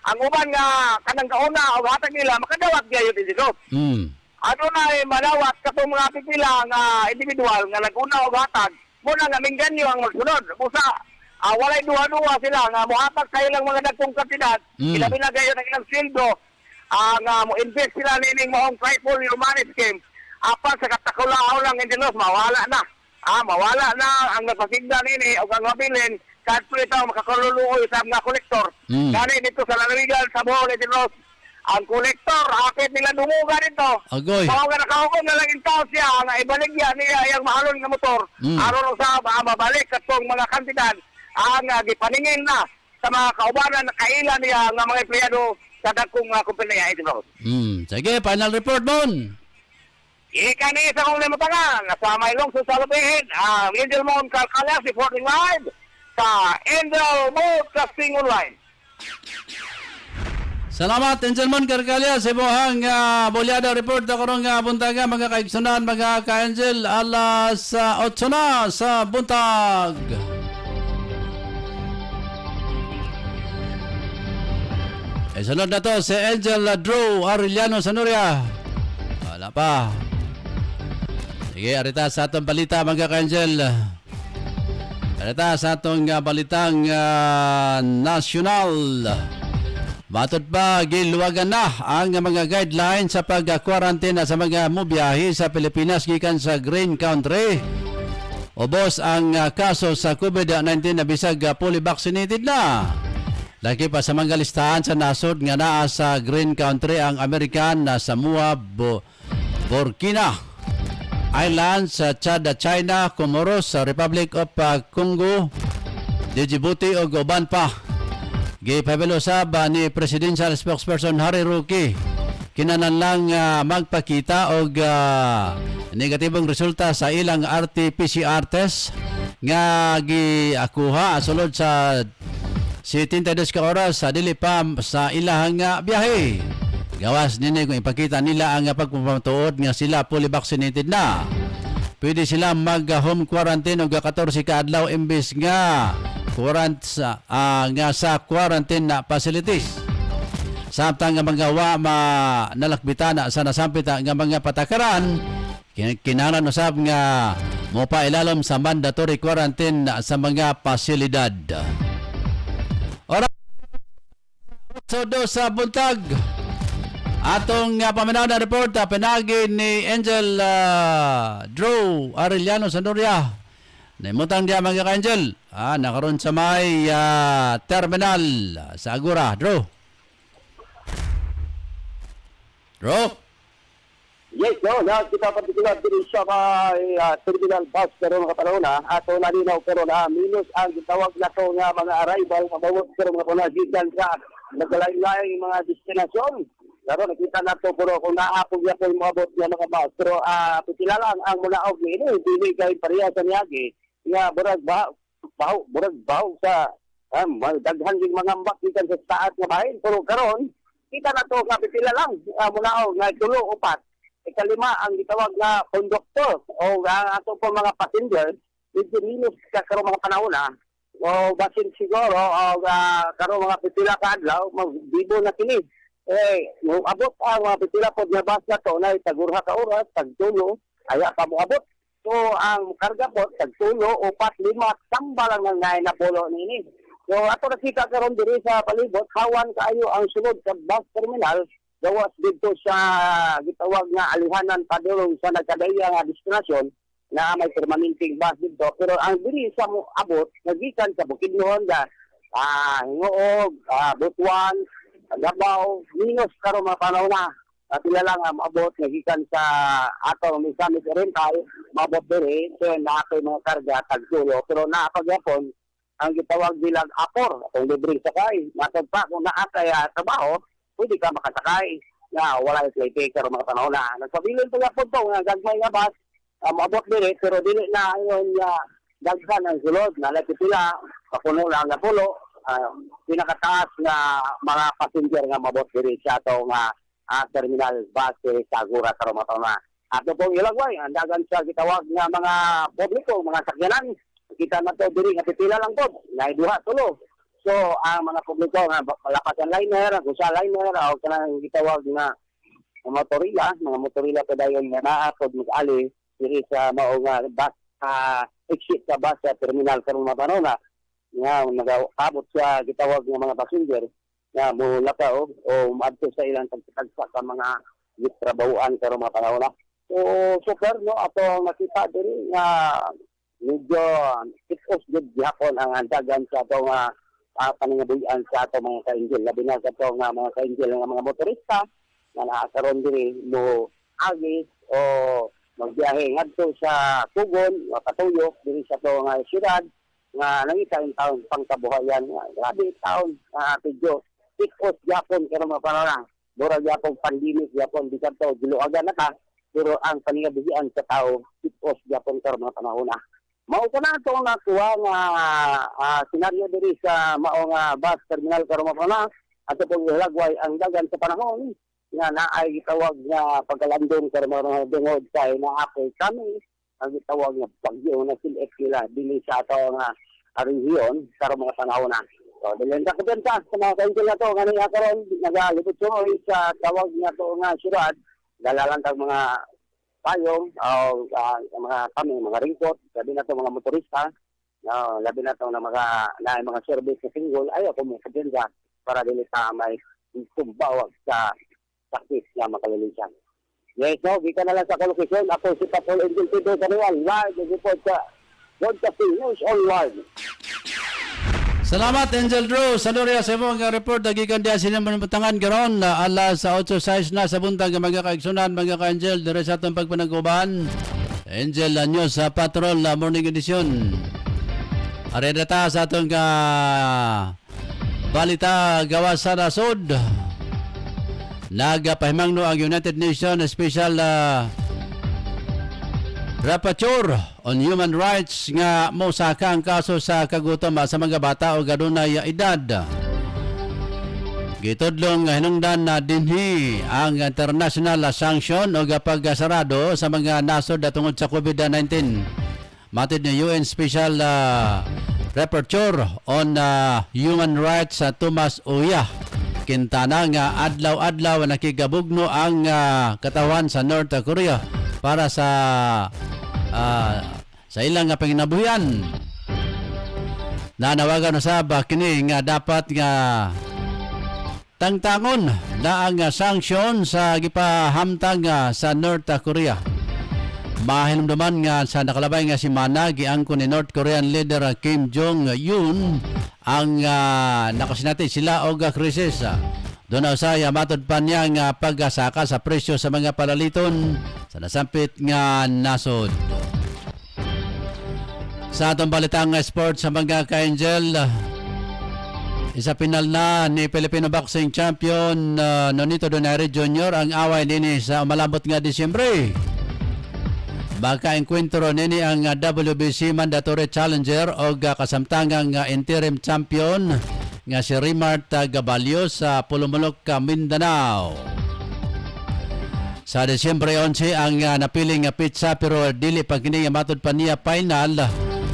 Ang uban nga kanang kauna o hatag nila makadawat gyud dito. Adunay madawat katong mga pipila nga individual nga naguna og hatag muna nga mingganyo ang magsunod. Busa, walay duha-duha sila nga muhatag sa ilang mga dagkong kantidad. Ilabi na gayon ang ilang sildo nga mo-invest sila nining maong triple Urmanis scheme. Apan sa katakulaw lang indilos, mawala na. Mawala na ang napasigda nini o ang mabilin kahit po ito makakaluluoy sa mga kolektor. Gani dito sa lalawigan sa Bohol indilos. Ang kolektor, akit nila dumuga dito. Agoy. Mga nga nakahukom na lang yung tao siya, nga ibaligya niya yung mahalon nga motor. Aron usab, mabalik katong mga kandidat, ang gipaningin na sa mga kaubanan na kaila niya nga mga empleyado sa dagkong kumpanya ito. Sige, final report mon. Ikani sa kong limutangan, sa Maylong Susalupihin, Angel Mon Calcalas, reporting live sa Angel Broadcasting Online. Salamat, Angelmon Carcalia, sa ibuhang bolyada report na karong buntaga, mga kaigsunan, mga ka-Angel, alas 8 na sa buntag. Sunod na to, si Angel Drew Arellano Sanuria. Wala pa. Sige, arita sa atong balita, mga ka-Angel. Arita sa atong balitang nasyonal. Matod pa, giluwagan na ang mga guidelines sa pag-quarantine sa mga mubiyahe sa Pilipinas gikan sa Green Country. Ubos ang kaso sa COVID-19 na bisag fully vaccinated na. Lagi pa sa mga listahan sa nasod nga naa sa Green Country ang American na Samoa, Burkina Islands, Chad, China, Comoros, Republic of Congo, Djibouti o uban pa. Gipabelusab ni Presidential Spokesperson Harry Roque kinanan lang magpakita og negatibong resulta sa ilang RT-PCR test nga giakuha sulod sa 72 ka oras sa dili pa sa ilahang biyahe. Gawas nini kung ipakita nila ang pagpapatuod nga sila fully vaccinated na. Pwede sila mag-home quarantine og 14 ka adlaw imbes nga nga sa quarantine na facilities. Samtang nga mga nalakbitan sa nasampit nga mga patakaran, kinahanglan usab nga mopa ilalom sa mandatory quarantine sa mga pasilidad. Ora so do sa buntag atong paminaw na report pinagi ni Angel Drew Arellano Sanuria. Naimutang diya mga ka-angel. Nakaroon sa may terminal sa Agora. Drew. Yes, no, na kita partikular diri sa may terminal bus karon nga panahon ato nalinaw pero na minus ang gitawag nato nga mga arrival mabawot pero mga panagitan sa naglain-lain mga destinasyon. Laro nakita nato pero kung naapog ya po moabot nga mga bus pero pipila lang ang munaog ni dili kay pareha sa niyagi nga burag bahaw sa daghan ding mga ambak gikan sa taas nga bahin pero karon kita nato nga pipila lang munaog nga tulo upat. Ikalima ang gitawag na konduktor o ang ato po mga passenger medyo minus ka karong mga panahon o basin siguro o karong mga pipila ka adlaw magbibo na kini abot ang mga pipila po nga bus na to na tagurha ka oras tagtulo aya pa mo abot so ang karga po tagtulo 4 5 samba lang nga na polo nini so ato nakita karon diri sa palibot hawan kaayo ang sulod sa bus terminal gawas dito sa gitawag nga alihanan padulong sa nagkadaya nga destinasyon na may permanenteng bus dito pero ang diri sa mo abot nagikan sa Bukidnon Hingoog, Butuan, Davao, minus karon mga panahon na sila lang abot nagikan sa ato minsan rentay mabot diri so naapay mga karga tagtulo pero naapagyapon ang gitawag bilang apor kung libre sakay matod pa kung naatay trabaho pwede ka makasakay na wala yung flight pero mga panahon na nagpabilin pa po ito nga gagmay nga bus maabot dili pero dili na yun daghan ang sulod na pila papuno lang na pulo pinakataas na mga passenger nga maabot dili sa ito nga terminal bus sa Agora karon mga panahon na ato pong ilagway ang dagan sa gitawag nga mga publiko mga sakyanan kita na ito dili nga pipila lang po na iduha tulo. So, ang mga publiko nga lapas ang liner, gusa liner, o kanang gitawag nga mga motorila pa dayon nga naapod mag-ali diri sa mao nga bus exit sa bus sa terminal karong mapanahon nga nag-abot sa gitawag nga mga passenger nga mula ka o maadto sa ilang tagsa sa mga trabahoan karong mapanahon. So, super no ato nakita diri nga medyo tikos gud gihapon ang andagan sa ato nga panangabuyan sa ato mga ka-angel. Labi na sa ato nga mga ka-angel nga mga motorista na nakakaroon din mo agis o magbiyahe ngadto sa Tugon, Patuyok, diri sa ato nga siyudad nga nangita yung taon pangkabuhayan. Grabe taon pedyo. Tikos Japon karon mga panahon. Mura Japon pandemic Japon di kadto giluagan na ka pero ang panangabuyan sa tao tikos Japon karon mga panahon. Mao ko na ito nakuha nga senaryo diri sa mao nga bus terminal karon mga ato pong hilagway ang dagan sa panahon nga naay gitawag nga pagkalandong karon mga dungod kay naapay kami ang gitawag nga bagyo na silek nila dili sa ato nga rehiyon karon mga panahon na. So dili ta kubenta sa mga kaingil na to kanina karon nagalibot sa tawag nga to nga syudad dalalan tag mga payong o mga kami, mga ringkot, labi na ito mga motorista, labi na ito na mga service na single, ayaw ko mga kabinda para dili sa may tumbawag sa sakit na makalilisan. Yes, no, kita na lang sa kolokasyon. Ako si Paul Angel Tito Kanual, live nag-report sa Broadcasting News Online. Salamat Angel Drew sa Doria sa mga report dagikan diya sila manutangan karon alas 8:06 na sa buntag mga kaigsunan mga ka-Angel dire sa atong pagpanagkuban. Angel News sa Patrol Morning Edition. Arena ta sa atong balita gawas sa nasod. Nagapahimangno ang United Nations Special Rapporteur on Human Rights nga mosaka ang kaso sa kagutom sa mga bata o gadunay edad. Gitudlong hinungdan na dinhi ang international sanction o pagkasarado sa mga nasod tungod sa COVID-19. Matid ni UN Special Rapporteur on Human Rights Thomas Uya Quintana nga adlaw-adlaw nakigabugno ang katawan sa North Korea para sa ilang nga panginabuhian. Nanawagan usab kini nga dapat nga tangtangon na ang sanksyon sa gipahamtang sa North Korea. Mahinumduman nga sa nakalabay nga si Mana giangko ni North Korean leader Kim Jong-un ang nakasinati sila og krisis. Doon na usaya matod pa niya nga paggasaka sa presyo sa mga palaliton sa nasampit nga nasod. Sa atong balitang sports sa mga ka-Angel, isa final na ni Filipino boxing champion Nonito Donaire Jr. ang away nini sa umalabot nga Disyembre. Baka enkwentro nini ang WBC Mandatory Challenger o kasamtangang interim champion nga si Rimart Gabalio sa Pulumulok, Mindanao. Sa Disyembre 11 ang napiling pizza pero dili pa kini matod pa niya final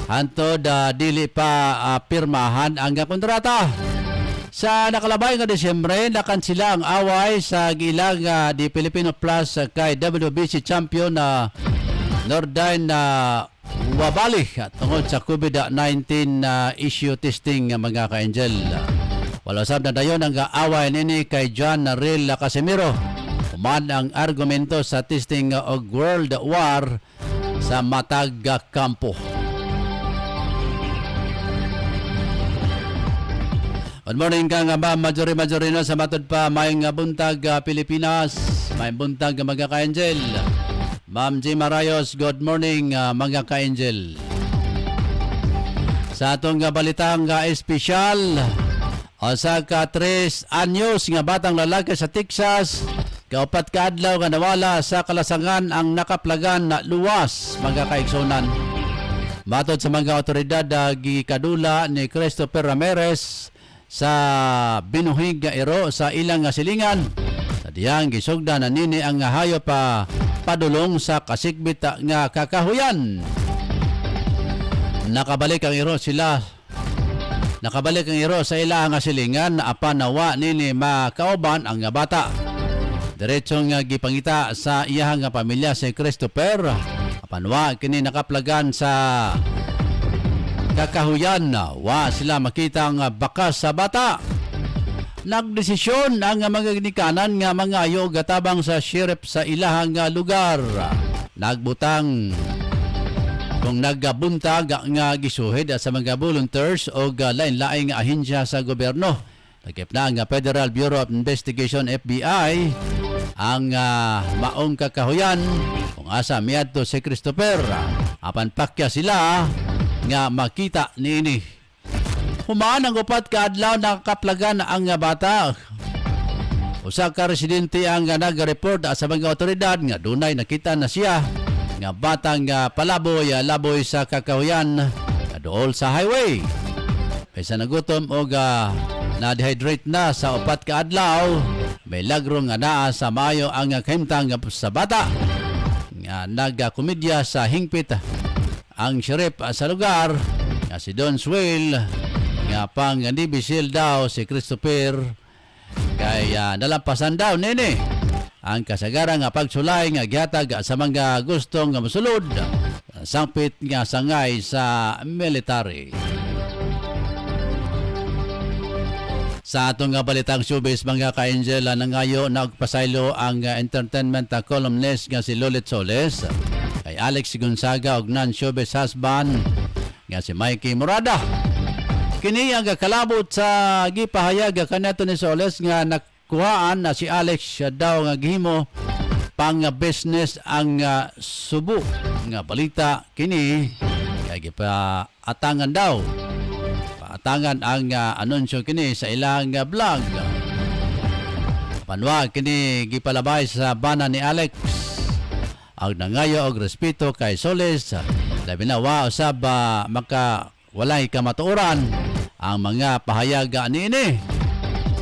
hantod dili pa pirmahan ang kontrata. Sa nakalabay nga Disyembre nakansila ang away sa gilang di Filipino Plus kay WBC champion na Nordain Wabali tungod sa COVID-19 issue testing mga ka-Angel. Wala sab na dayon ang away nini kay John Real Casimiro. Human ang argumento sa testing og World War sa matag kampo. Good morning kang Ma'am Majori na sa matod pa mayong buntag Pilipinas, mayong buntag mga ka-Angel. Ma'am G. Marayos, good morning mga ka-Angel. Sa atong balitang espesyal, sa ka-3 anyos nga batang lalaki sa Texas, kaupat kaadlaw nga nawala sa kalasangan ang nakaplagan na luwas mga kaigsunan. Matod sa mga otoridad gikadula ni Christopher Ramirez sa binuhig nga iro sa ilang silingan. Sa diyang gisugda na nini ang hayop pa padulong sa kasigbit nga kakahuyan. Nakabalik ang iro sa ilang silingan na apanawa nini makauban ang bata. Diretsong gipangita sa iyang pamilya si Christopher. Apanwa kini nakaplagan sa kakahuyan, wa sila makita ang bakas sa bata. Nagdesisyon ang mga ginikanan nga mga ayo gatabang sa sheriff sa ilahang lugar. Nagbutang kung nagbuntag nga gisuhid sa mga volunteers o lain-laing ahensya sa gobyerno. Nagkip na ang Federal Bureau of Investigation FBI ang maong kakahuyan kung asa miadto si Christopher. Apan pakya sila nga makita niini. Humaan ang upat kaadlaw nakaplagan ang bata. Usa ka residente ang nag-report sa mga otoridad nga dunay nakita na siya nga batang laboy sa kakahuyan dool sa highway. Kaysa nagutom o na-dehydrate na sa upat kaadlaw, may lagro nga naa sa maayo ang kahimtang sa bata nga nagkomedya sa hingpit ang sheriff sa lugar nga si Don Swale nga pang nibisil daw si Christopher kay nalampasan daw nini ang kasagaran nga pagsulay nga gihatag sa mga gustong nga mosulod sangpit nga sangay sa military. Sa atong balitang showbiz mga ka-Angel, nangayo na pasaylo ang entertainment columnist nga si Lolit Soles kay Alex Gonzaga og non-showbiz husband nga si Mikey Morada. Kini ang kalabot sa gipahayag kanato ni Soles nga nakuhaan na si Alex daw nga gihimo pang business ang subo nga balita kini kay gipaatangan daw. Paatangan ang anunsyo kini sa ilang vlog. Panwa kini gipalabay sa bana ni Alex. Ang nangayo og respeto kay Soles labi na wa usab maka walay kamatuoran ang mga pahayaga niini.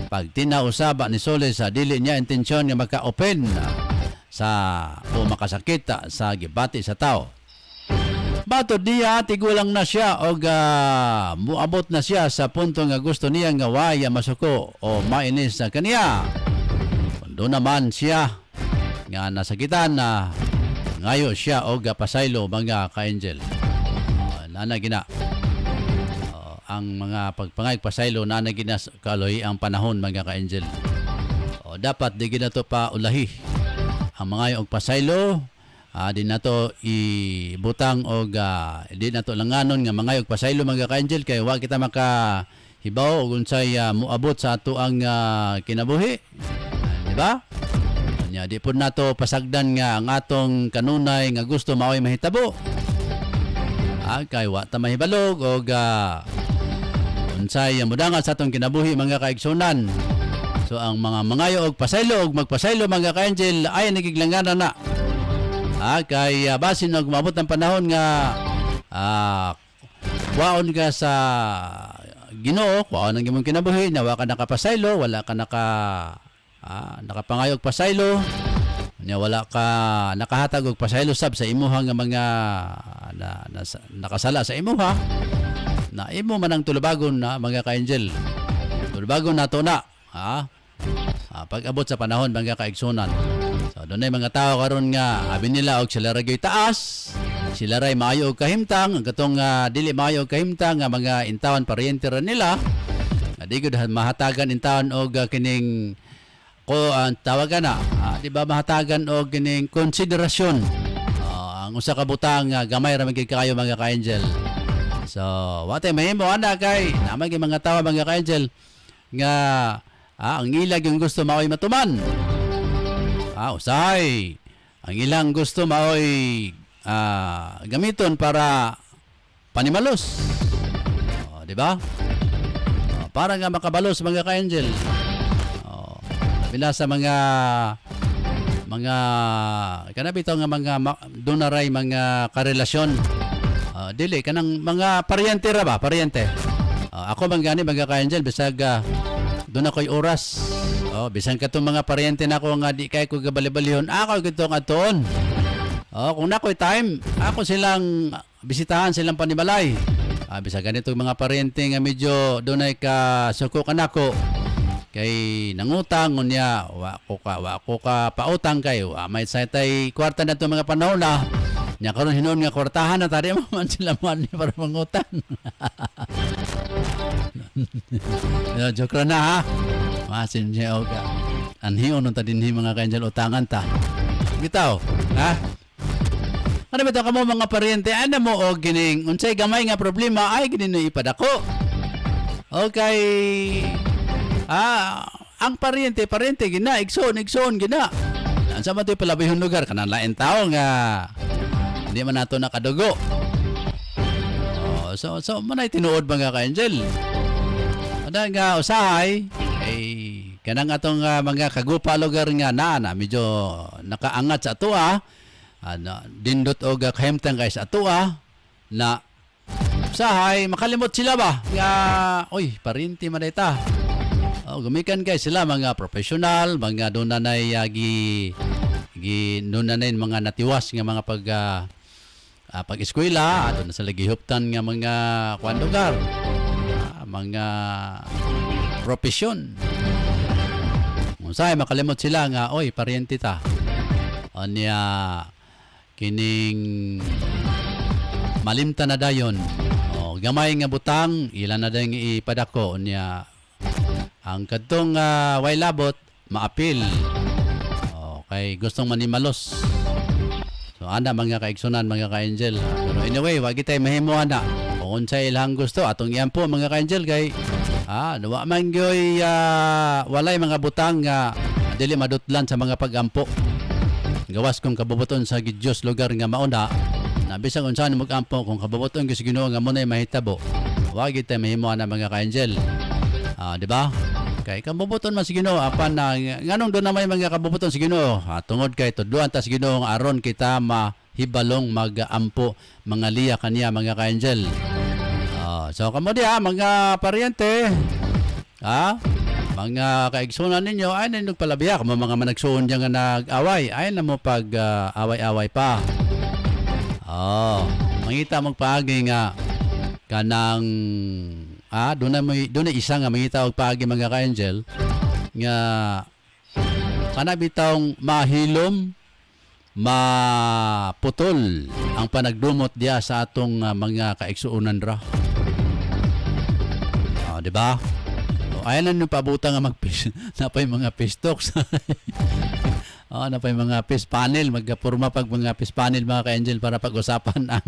Pag tinausab ni Soles dili niya intensyon nga maka-open sa o makasakit sa gibati sa tao. Batod niya tigulang na siya og muabot na siya sa punto nga gusto niya nga waya masuko o mainis sa kaniya. Kundo naman siya nga nasakitan na ngayo siya og pasaylo mga ka-Angel. Nanagina ang mga pagpangayag pasaylo na naginas kaloy ang panahon mga ka-Angel. Dapat di gina to pa ulahi ang mga og pasaylo di nato ibutang og di nato langanon nga mga og pasaylo mga ka-angel kay wa kita makahibaw og unsay moabot sa ato ang kinabuhi. Di ba? Nya di pud nato pasagdan nga ang atong kanunay nga gusto maoy mahitabo. Kay wa ta mahibalog og unsay mudangan sa atong kinabuhi mga kaigsunan. So ang mga mangayo og pasaylo og magpasaylo mga ka-angel ay nagiglanganan na. Kay basin og maabot ang panahon nga waon ka sa Ginoo, waon ang imong kinabuhi, na wa ka nakapasaylo, wala ka nakapangayog pasaylo, nya wala ka nakahatag og pasaylo sab sa imuha nga mga nakasala sa imuha, na imo man ang tulubagon na mga ka-angel. Tulubagon nato na, pag-abot sa panahon mga kaigsunan. So doon ay mga tao karon nga abi nila og sila ragyoy taas, sila ray maayo og kahimtang, ang katong dili maayo og kahimtang nga mga intawan paryente ra nila. Di gud mahatagan intawan og kining tawagan na, di ba mahatagan og kining konsiderasyon. Ang usa ka butang gamay ra magig kayo mga ka-angel. So watay mahimo ana kay namay mga tawo mga ka-angel nga ang ilag yung gusto maoy matuman. Usahay. Ang ilang gusto maoy gamiton para panimalos. Di ba? Para nga makabalos mga ka-angel. Bila sa mga kanabito nga mga donaray mga karelasyon. Dili kanang mga paryente ra ba? Paryente. Ako man gani mga ka-angel bisag doon ako'y oras. Bisan ka itong mga paryente na ako nga di kay ko gabalibaliyon. Ako ito nga toon. Kung nako'y time, ako silang bisitahan, silang panibalay. Bisa ganito mga paryente nga medyo doon ay kasuko ka nako. Kay nangutang, ngunya, wa ko ka pautang kayo. May saytay kwarta na itong mga panahon na. Nya karon hinon nga kwartahan na tari man sila man para mangutang. Joke na ha. Masin siya o ka. Anhiyon nung tadinhi mga ka-angel utangan ta. Bitaw. Ha? Ano bitaw ka mo mga paryente? Ano mo o gining? Unsay gamay nga problema ay ginino ipadako. Okay. Ang paryente gina. Igsoon gina. Ansa man ito'y palabihon lugar. Kanang lain tao nga hindi man nato nakadugo. So manay tinuod mga ka-angel. Ada nga usahay kanang atong mga kagupa lugar nga na medyo nakaangat sa atua, dindot og kahimtang kay sa atua na usahay makalimot sila ba nga parinti man dayta. Gumikan kay sila mga professional, mga dunanay dunanay mga natiwas nga mga pag-eskwela ato na sa gihuptan nga mga kuan lugar, mga profesyon. Unsay makalimot sila nga paryente ta. Anya kining malimta na dayon. Gamay nga butang ilan na dayon ipadako nya ang kadtong way labot maapil. Kay gustong manimalos. So ana mga kaigsunan mga ka-angel. Pero anyway, wa kitay mahimo ana. Kung unsay ilang gusto atong iyan po mga ka-angel kay duwa man gyoy walay mga butang nga dili madutlan sa mga pagampo. Gawas kung kabubuton sa Dios lugar nga mauna na bisag unsa ni magampo kung kabubuton gyud sa Ginoo nga munay mahitabo. Wa kita mahimo na mga ka-angel. Di ba? Kay kabubuton man sa Ginoo apan nganong do na may mga kabubuton sa Ginoo. Tungod kay tudluan ta sa Ginoo nga aron kita mahibalong magampo mga liya kaniya mga ka-angel. So kamo diha mga paryente, mga kaigsunan ninyo ay na nagpalabiya kamo mga managsuon diyan nga nag-away ay na mo pag away-away pa. Mangita magpaagi nga kanang doon na isa nga mangita og paagi mga ka-angel nga kana bitawng mahilom maputol ang panagdumot diya sa atong mga kaigsuonan ra. Di ba? Ayan na yung pabuta nga napay mga pistoks. Ano pa yung mga peace panel, magpurma pag mga peace panel mga ka-angel para pag-usapan ang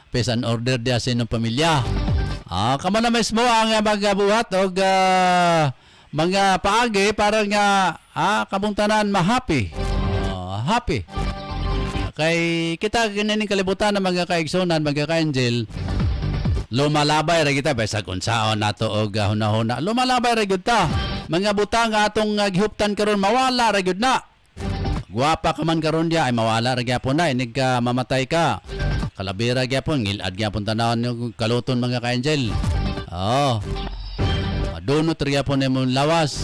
peace and order diya sa inyong pamilya. Kamo na mismo ang magbuhat og mga paagi para nga kamong tanan ma-happy. Happy. Kay kita ginaning kalibutan ng mga kaigsunan, mga ka-angel, lumalabay ra kita sa kunsaon nato og hunahuna. Lumalabay ra gyud ta. Mga butang atong gihuptan karon mawala ra gyud na. Guwapa ka man karon dia ay mawala ra gyapon na inig ka mamatay ka. Kalabira gyapon ngilad gyapon tanawon yung kaluton mga ka-angel. Madunot ra gyapon imong lawas.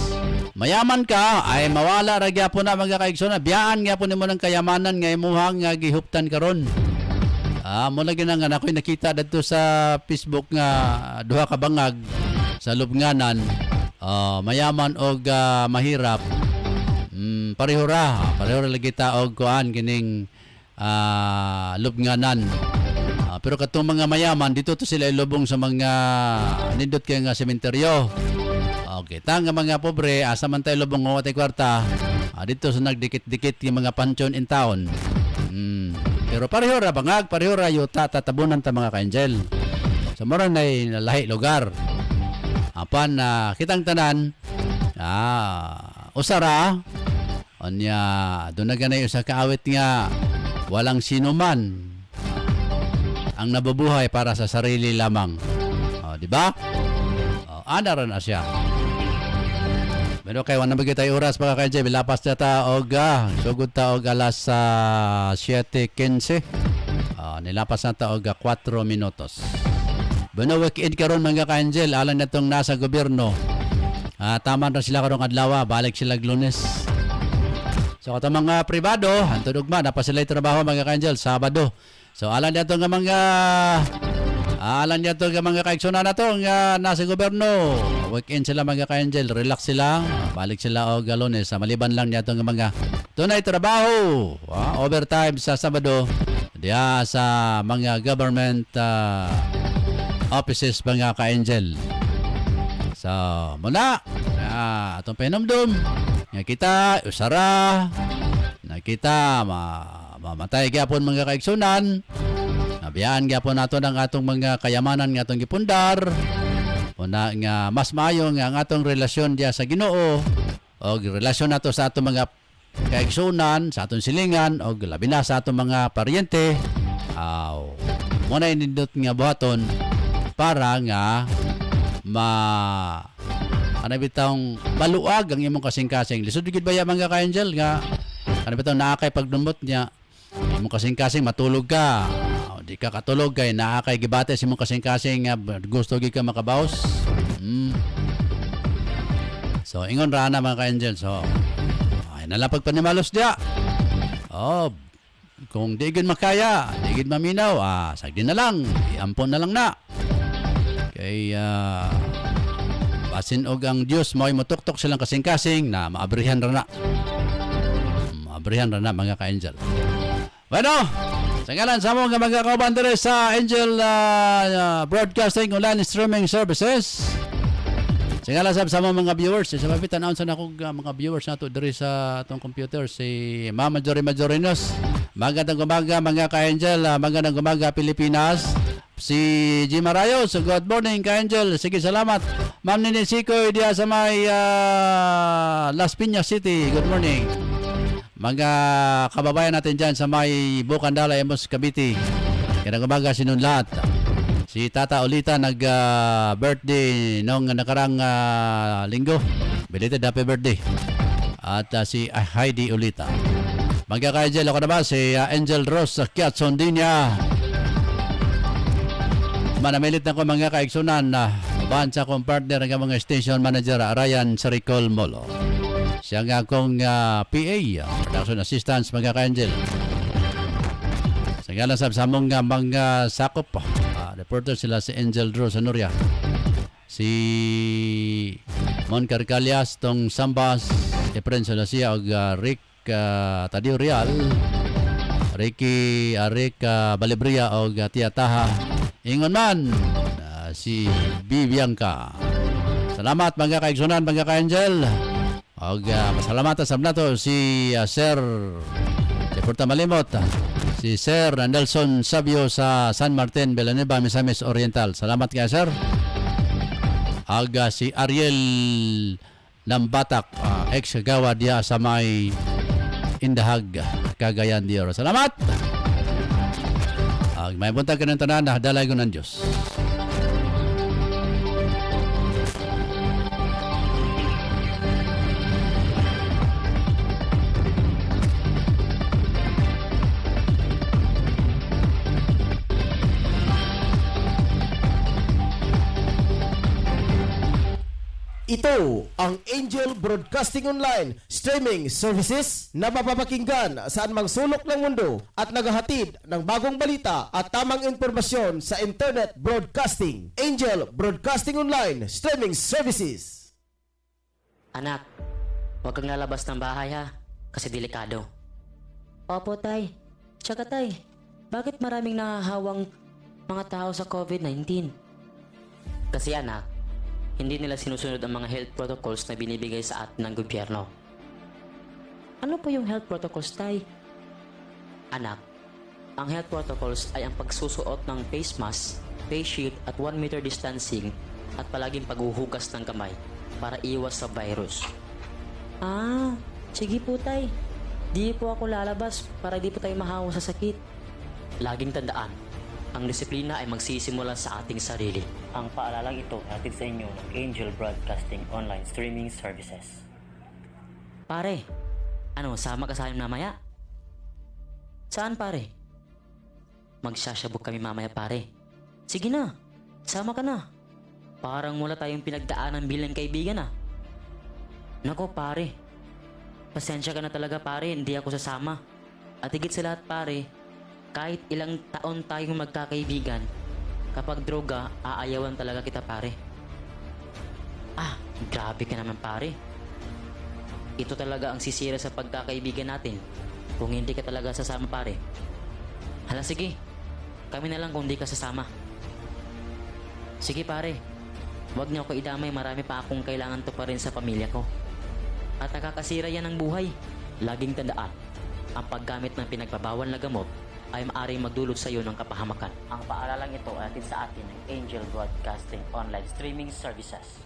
Mayaman ka ay mawala ra gyapon na mga kaigsunan. Biyaan gyapon nimo ng kayamanan nga imuhang gihuptan karon. Mo lagi nang ako'y nakita dito sa Facebook nga duha ka bangag sa lubnganan. Mayaman og mahirap. Pareho ra lagi ta og kuan kining lubnganan. Pero katong mga mayaman dito to sila ilubong sa mga nindot kay nga sementeryo. Okay, nga mga pobre, asa man tayo lubong o atay kwarta, dito sa nagdikit-dikit yung mga pansyon in town. Pero pareho ra bangag, pareho ra yuta tatabunan ta mga ka-angel. Sa moran ay lahi lugar. Apan kitang tanan, usara, onya, doon na ganay sa kaawit nga, walang sino man ang nabubuhay para sa sarili lamang. Di ba? Ana ran na siya. Pero kay wala bagay tayo oras mga ka-angel, bilapas na ta og sugod ta og alas 7:15. Nilapas na ta og 4 minutos. Bueno, weekend karon mga ka-angel, alang na tong nasa gobyerno. Tama na sila karong adlaw, balik sila Lunes. So katong mga pribado, hantod ugma na pa sila trabaho mga ka-angel Sabado. So alang na tong mga mga kaigsunan na to nga nasa gobyerno. Weekend sila mga ka-angel, relax sila, balik sila og Lunes. Maliban lang niya itong mga tunay trabaho, overtime sa Sabado diya sa mga government offices mga ka-angel. So muna atong pinumdum nga kita usara na kita mamatay gyapon mga kaigsunan. Nabiyaan gyapon nato ng atong mga kayamanan nga atong gipundar. Una nga mas maayo nga ang atong relasyon diya sa Ginoo o relasyon nato sa atong mga kaigsunan, sa atong silingan o labi na sa atong mga paryente. Muna inindot nga buhaton para nga bitang maluag ang imong kasing-kasing. Lisod gid ba ya mga ka-angel nga bitang naakay pagdumot niya imong kasing-kasing matulog ka. Di ka katulog kay naakay gibate si mong kasing-kasing gusto gid ka makabaos. So ingon ra na mga ka-angel. So ay nalapag panimalos dia. Kung di gid makaya, di gid maminaw, sagdi na lang, iampon na lang na. Kay basin og ang Dios mo'y mutuktok silang kasing-kasing na maabrihan ra na. Maabrihan ra na mga ka-angel. Bueno, sa ngalan sa mga kauban dere sa Angel Broadcasting Online Streaming Services. Sa ngalan sa mga viewers, sa mapitan sa ako mga viewers nato dere sa atong computer si Mama Majorinos. Magandang umaga mga ka-angel, magandang umaga Pilipinas. Si G. Marayos, good morning ka-angel. Sige, salamat. Ma'am Nini Sikoy diya sa may Las Piñas City. Good morning. Mga kababayan natin dyan sa may Bukandala, Emos, Cavite. Kaya umaga sinun lahat. Si Tata Olita nag-birthday noong nakarang linggo. Belated happy birthday. At si Heidi Olita. Mga ka-angel, ako naman si Angel Rose Kiatson Dinya. Manamilit na ko mga kaigsunan na bahan sa akong partner ng mga station manager Ryan Saricol Molo. Siya nga akong PA, Production Assistance mga ka-angel. Sa ngalan sa mga sakop, reporter sila si Angel Drew Sanoria. Si Mon Carcalias tong Sambas, Efren Solasia og Rick Tadio Real, Ricky Balibria og Tia Taha. Ingon man si Bibianca. Salamat mga kaigsunan, mga ka-angel. Og masalamatan sa nato si Sir Deporta Malimot, si Sir Nelson Sabio sa San Martin, Villanueva, Misamis Oriental. Salamat kay Sir. Si Ariel Lambatak, ex-gawa diya sa may Indahag, Cagayan de Oro. Salamat! May buntag ka ng tanan, dalay ko ng Diyos. Ito ang Angel Broadcasting Online streaming services na mapapakinggan saan mang sulok ng mundo at naghahatid ng bagong balita at tamang impormasyon sa internet broadcasting. Angel Broadcasting Online streaming services. Anak, huwag kang lalabas ng bahay ha, kasi delikado. Opo, tay. Tsaka tay, bakit maraming nahahawang mga tao sa COVID-19? Kasi anak, hindi nila sinusunod ang mga health protocols na binibigay sa atin ng gobyerno. Ano po yung health protocols, tay? Anak, ang health protocols ay ang pagsusuot ng face mask, face shield at 1 meter distancing at palaging paghuhugas ng kamay para iwas sa virus. Ah, sige po, tay. Di po ako lalabas para di po tayo mahawa sa sakit. Laging tandaan, ang disiplina ay magsisimula sa ating sarili. Ang paalalang ito hatid sa inyo ng Angel Broadcasting Online Streaming Services. Pare, ano, sama ka sa amin mamaya? Saan pare? Magsasabog kami mamaya pare. Sige na, sama ka na. Parang wala tayong pinagdaanan bilang kaibigan ah. Nako pare, pasensya ka na talaga pare, hindi ako sasama. At higit sa lahat pare, kahit ilang taon tayong magkakaibigan, kapag droga, aayawan talaga kita pare. Ah, grabe ka naman pare. Ito talaga ang sisira sa pagkakaibigan natin kung hindi ka talaga sasama pare. Hala sige, kami na lang kung hindi ka sasama. Sige pare, huwag niyo ako idamay, marami pa akong kailangan to pa rin sa pamilya ko. At nakakasira yan ng buhay. Laging tandaan, ang paggamit ng pinagbabawal na gamot ay maaaring magdulot sa iyo ng kapahamakan. Ang paalalang ito ay atin sa atin ng Angel Broadcasting Online Streaming Services.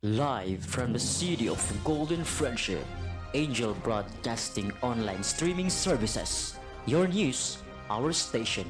Live from the city of Golden Friendship, Angel Broadcasting Online Streaming Services. Your news, our station.